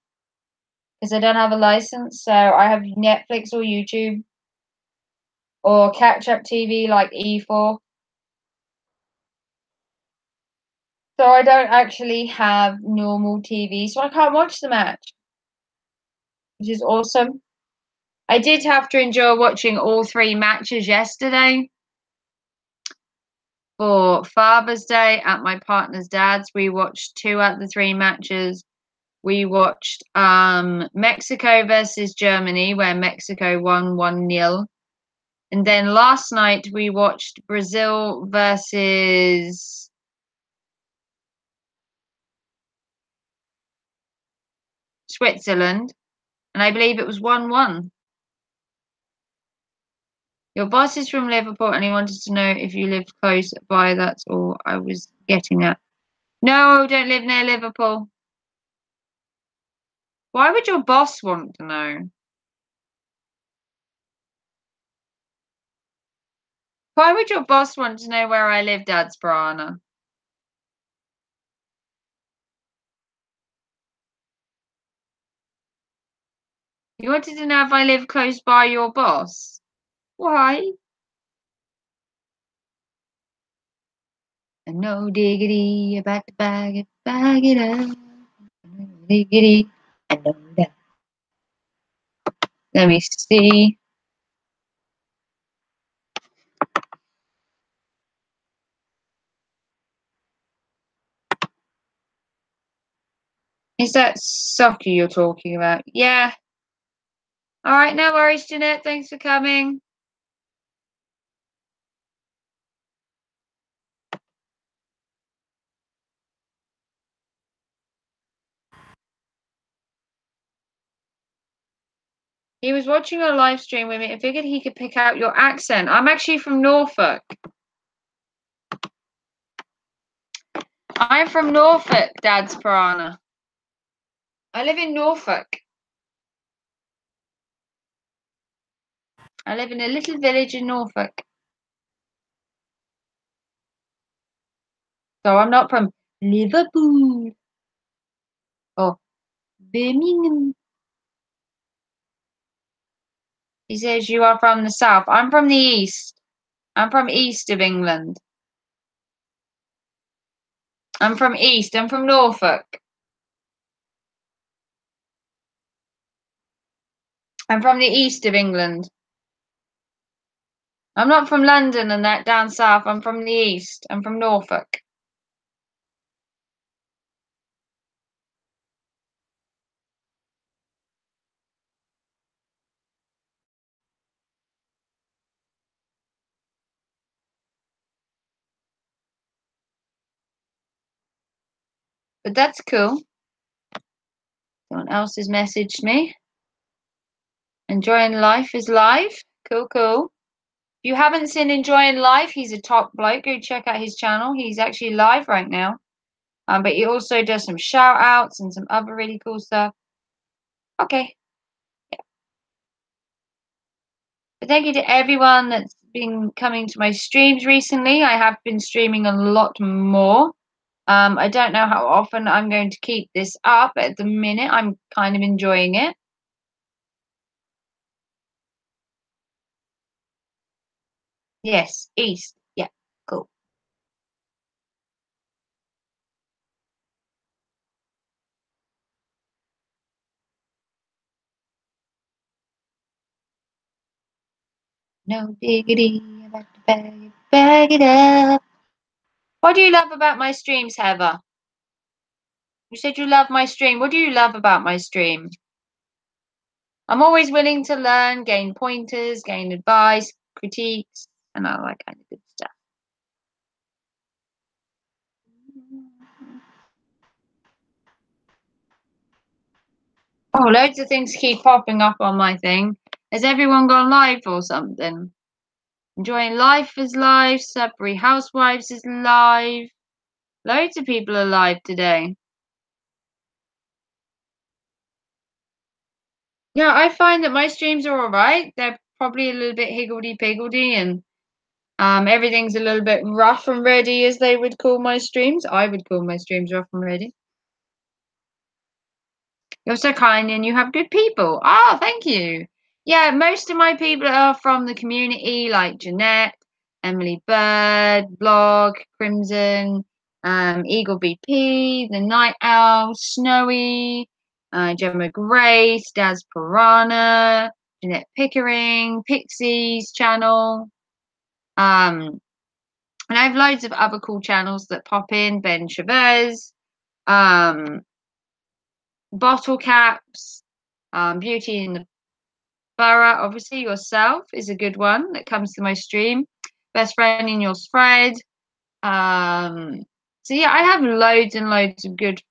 because I don't have a license. So I have Netflix or YouTube or catch up TV like E4. So I don't actually have normal TV, so I can't watch the match, which is awesome. I did have to endure watching all three matches yesterday for Father's Day at my partner's dad's. We watched two out of the three matches. We watched Mexico versus Germany, where Mexico won 1-0. And then last night we watched Brazil versus Switzerland, and I believe it was 1-1. Your boss is from Liverpool and he wanted to know if you lived close by. That's all I was getting at. No, don't live near Liverpool. Why would your boss want to know? Why would your boss want to know where I live, Dad's Brana? You wanted to know if I live close by your boss? Why? No diggity about to bag it up. No diggity, I know that. Let me see. Is that soccer you're talking about? Yeah. All right, no worries, Jeanette. Thanks for coming. He was watching a live stream with me and figured he could pick out your accent. I'm actually from Norfolk. I'm from Norfolk, Dad's Piranha. I live in Norfolk. I live in a little village in Norfolk. So I'm not from Liverpool or Birmingham. He says you are from the south. I'm from the east. I'm from east of England. I'm from east. I'm from Norfolk. I'm from the east of England. I'm not from London and that down south. I'm from the east. I'm from Norfolk. But that's cool. Someone else has messaged me. Enjoying life is live. Cool, cool. If you haven't seen Enjoying Life, he's a top bloke. Go check out his channel. He's actually live right now. But he also does some shout outs and some other really cool stuff. Okay. Yeah. But thank you to everyone that's been coming to my streams recently. I have been streaming a lot more. I don't know how often I'm going to keep this up. At the minute, I'm kind of enjoying it. Yes, East. Yeah, cool. No diggity, I like to bag it up. What do you love about my streams, Heather? You said you love my stream. What do you love about my stream? I'm always willing to learn, gain pointers, gain advice, critiques, and all that kind of good stuff. Oh, loads of things keep popping up on my thing. Has everyone gone live or something? Enjoying Life is live. Sudbury Housewives is live. Loads of people are live today. Yeah, I find that my streams are all right. They're probably a little bit higgledy-piggledy and everything's a little bit rough and ready, as they would call my streams. I would call my streams rough and ready. You're so kind and you have good people. Oh, thank you. Yeah, most of my people are from the community, like Jeanette, Emily Bird, Blog, Crimson, Eagle BP, The Night Owl, Snowy, Gemma Grace, Daz Piranha, Jeanette Pickering, Pixie's channel. And I have loads of other cool channels that pop in. Ben Chavez, um, Bottle Caps, Beauty in the Borough. Obviously, yourself is a good one that comes to my stream. Best friend in your thread. Um, so yeah, I have loads and loads of good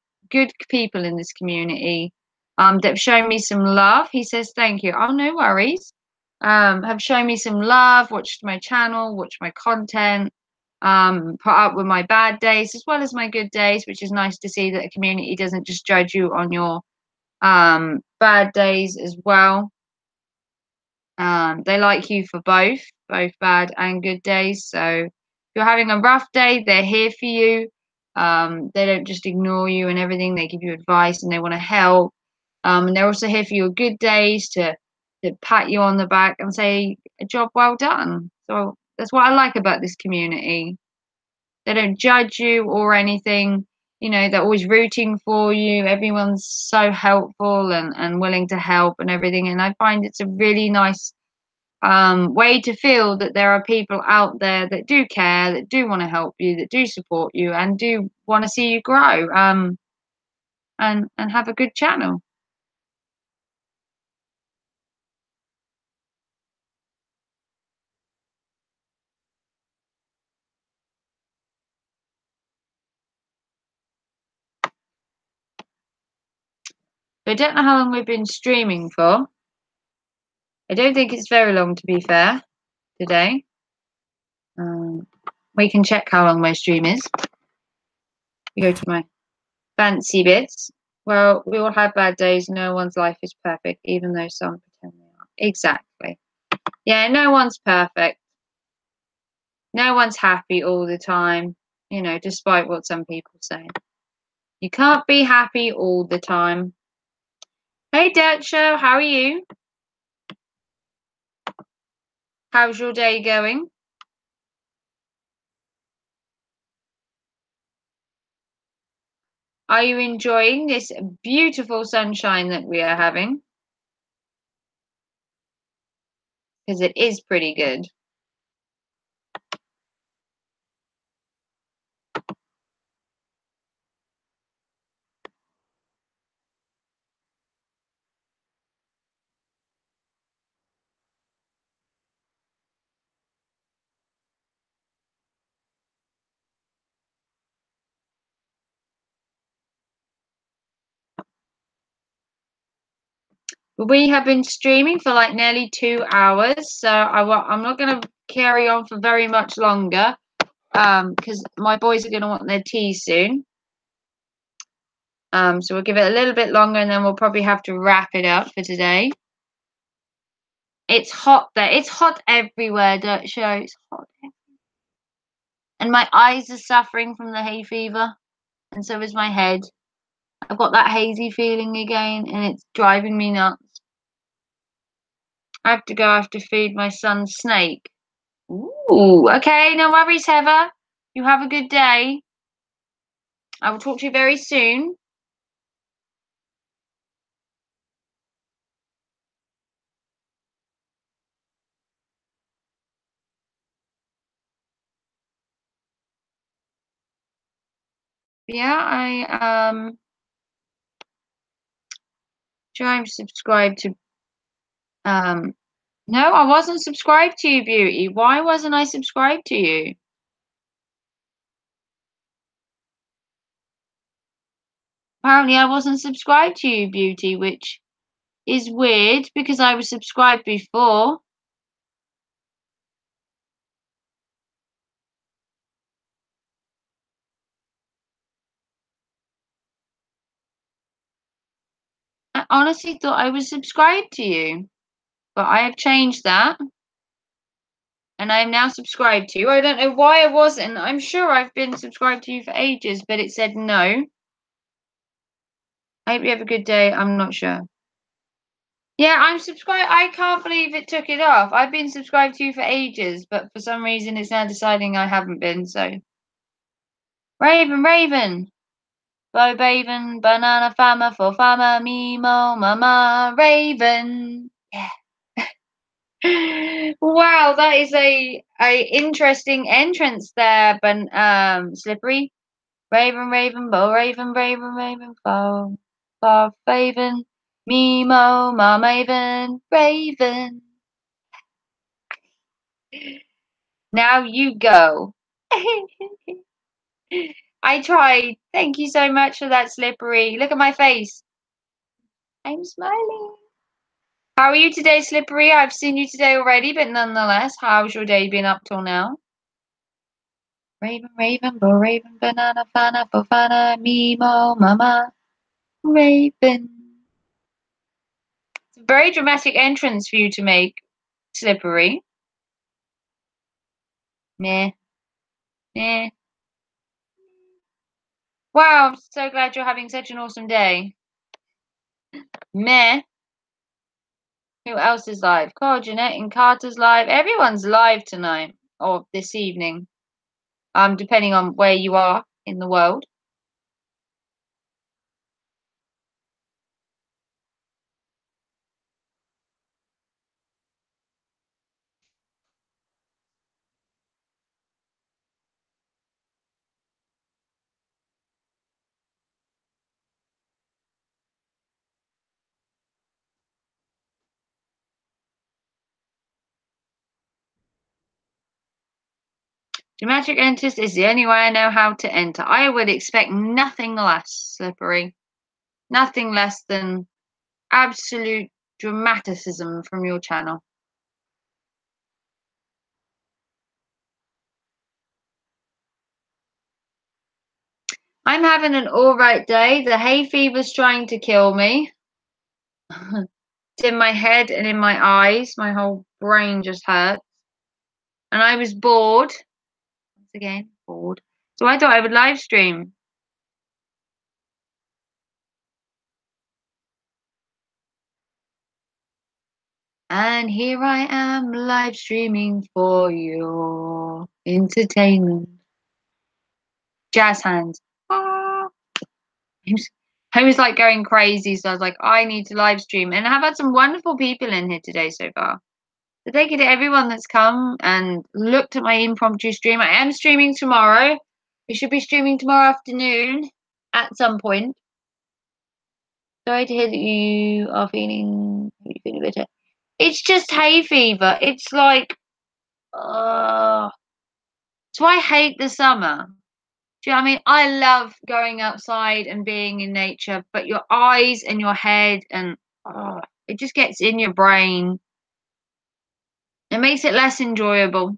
people in this community that have shown me some love. He says thank you. Oh, no worries. Have shown me some love, watched my channel, watched my content, put up with my bad days as well as my good days, which is nice to see that a community doesn't just judge you on your bad days as well. They like you for both bad and good days. So if you're having a rough day, they're here for you. They don't just ignore you and everything. They give you advice and they want to help. And they're also here for your good days to pat you on the back and say, a job well done. So that's what I like about this community. They don't judge you or anything. You know, they're always rooting for you. Everyone's so helpful and willing to help and everything. And I find it's a really nice way to feel that there are people out there that do care, that do want to help you, that do support you, and do want to see you grow and have a good channel. I don't know how long we've been streaming for. I don't think it's very long, to be fair, today. We can check how long my stream is. We go to my fancy bits. Well, we all have bad days. No one's life is perfect, even though some pretend they are. Exactly. Yeah, no one's perfect. No one's happy all the time, you know, despite what some people say. You can't be happy all the time. Hey, Dirt Show, how are you? How's your day going? Are you enjoying this beautiful sunshine that we are having? Because it is pretty good. We have been streaming for like nearly 2 hours, so I'm not going to carry on for very much longer because my boys are going to want their tea soon. So we'll give it a little bit longer and then we'll probably have to wrap it up for today. It's hot there. It's hot everywhere, Dirt Show. It's hot. And my eyes are suffering from the hay fever, and so is my head. I've got that hazy feeling again, and it's driving me nuts. I have to go. I have to feed my son's snake. Ooh, okay, no worries, Heather. You have a good day. I will talk to you very soon. Yeah, I'm subscribed to no, I wasn't subscribed to you, Beauty. Why wasn't I subscribed to you? Apparently I wasn't subscribed to you, Beauty, which is weird because I was subscribed before. I honestly thought I was subscribed to you, but I have changed that and I am now subscribed to you. I don't know why I wasn't. I'm sure I've been subscribed to you for ages, but it said no. I hope you have a good day. I'm not sure. Yeah, I'm subscribed. I can't believe it took it off. I've been subscribed to you for ages, but for some reason it's now deciding I haven't been. So, Raven, Raven, Bo Baven, Banana Farmer for Farmer, Mimo, Mama, Raven. Yeah. Wow, that is a interesting entrance there, but Slippery. Raven, Raven, Bo Raven, Raven, Raven, Bo, Bob Raven, Mimo, Mom Raven, Raven. Now you go. I tried. Thank you so much for that, Slippery. Look at my face. I'm smiling. How are you today, Slippery? I've seen you today already, but nonetheless, how's your day been up till now? Raven, Raven, Bo Raven, Banana, Fana, Bofana, Mimo, Mama, Raven. It's a very dramatic entrance for you to make, Slippery. Meh, meh. Wow, I'm so glad you're having such an awesome day. Meh. Who else is live? Carl, Jeanette, and Carter's live. Everyone's live tonight or this evening. Depending on where you are in the world. Dramatic enters is the only way I know how to enter. I would expect nothing less, Slippery. Nothing less than absolute dramaticism from your channel. I'm having an alright day. The hay fever's trying to kill me. It's in my head and in my eyes. My whole brain just hurts. And I was bored. Once again, bored. So I thought I would live stream. And here I am live streaming for your entertainment. Jazz hands. Ah. I was like going crazy, so I was like, I need to live stream. And I've had some wonderful people in here today so far. So thank you to everyone that's come and looked at my impromptu stream. I am streaming tomorrow. We should be streaming tomorrow afternoon at some point. Sorry to hear that you are feeling better. It's just hay fever. It's like, it's why I hate the summer. Do you know what I mean? I love going outside and being in nature, but your eyes and your head and it just gets in your brain. It makes it less enjoyable.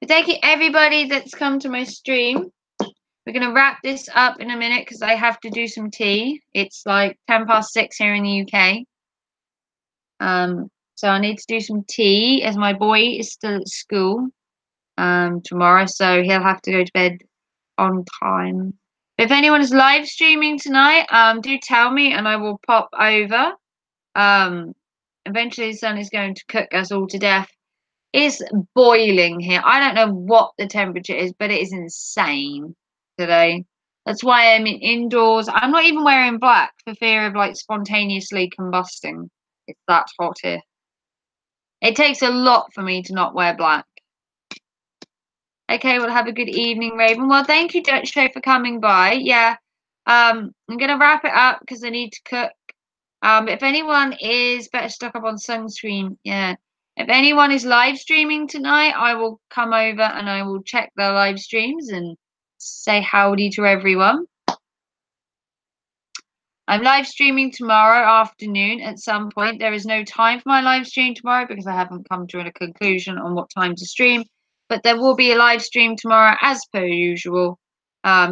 But thank you everybody that's come to my stream. We're going to wrap this up in a minute because I have to do some tea. It's like 6:10 here in the UK. So I need to do some tea as my boy is still at school tomorrow, so he'll have to go to bed on time. If anyone is live streaming tonight, do tell me and I will pop over. Eventually the sun is going to cook us all to death. It's boiling here. I don't know what the temperature is, but it is insane today. That's why I'm indoors. I'm not even wearing black for fear of like spontaneously combusting. It's that hot here. It takes a lot for me to not wear black. Okay, well, have a good evening, Raven. Well, thank you, Dutch Show, for coming by. Yeah, I'm gonna wrap it up because I need to cook. If anyone is better stock up on sunscreen, yeah. If anyone is live streaming tonight, I will come over and I will check their live streams and say howdy to everyone. I'm live streaming tomorrow afternoon at some point. There is no time for my live stream tomorrow because I haven't come to a conclusion on what time to stream. But there will be a live stream tomorrow as per usual.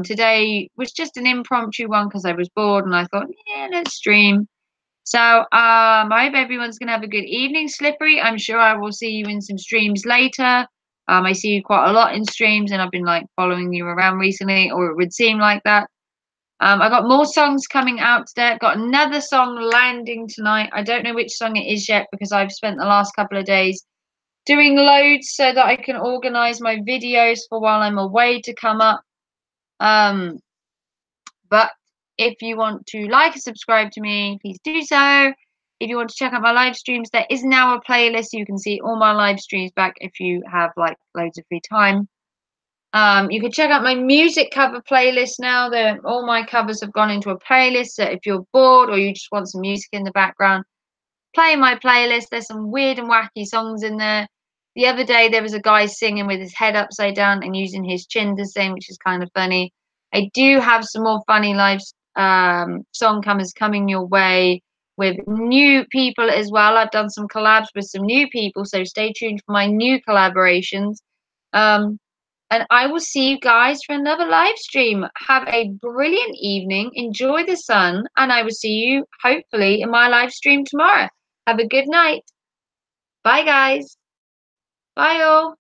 Today was just an impromptu one because I was bored and I thought, yeah, let's stream. So I hope everyone's going to have a good evening, Slippery. I'm sure I will see you in some streams later. I see you quite a lot in streams and I've been like following you around recently, or it would seem like that. I got more songs coming out today. I've got another song landing tonight. I don't know which song it is yet because I've spent the last couple of days doing loads so that I can organize my videos for while I'm away to come up. But if you want to like and subscribe to me, please do so. If you want to check out my live streams, there is now a playlist. You can see all my live streams back if you have like loads of free time. You can check out my music cover playlist now. All my covers have gone into a playlist. So if you're bored or you just want some music in the background, play my playlist. There's some weird and wacky songs in there. The other day there was a guy singing with his head upside down and using his chin to sing, which is kind of funny. I do have some more funny live song covers coming your way with new people as well. I've done some collabs with some new people, so stay tuned for my new collaborations. And I will see you guys for another live stream. Have a brilliant evening. Enjoy the sun. And I will see you hopefully in my live stream tomorrow. Have a good night. Bye, guys. Bye, all.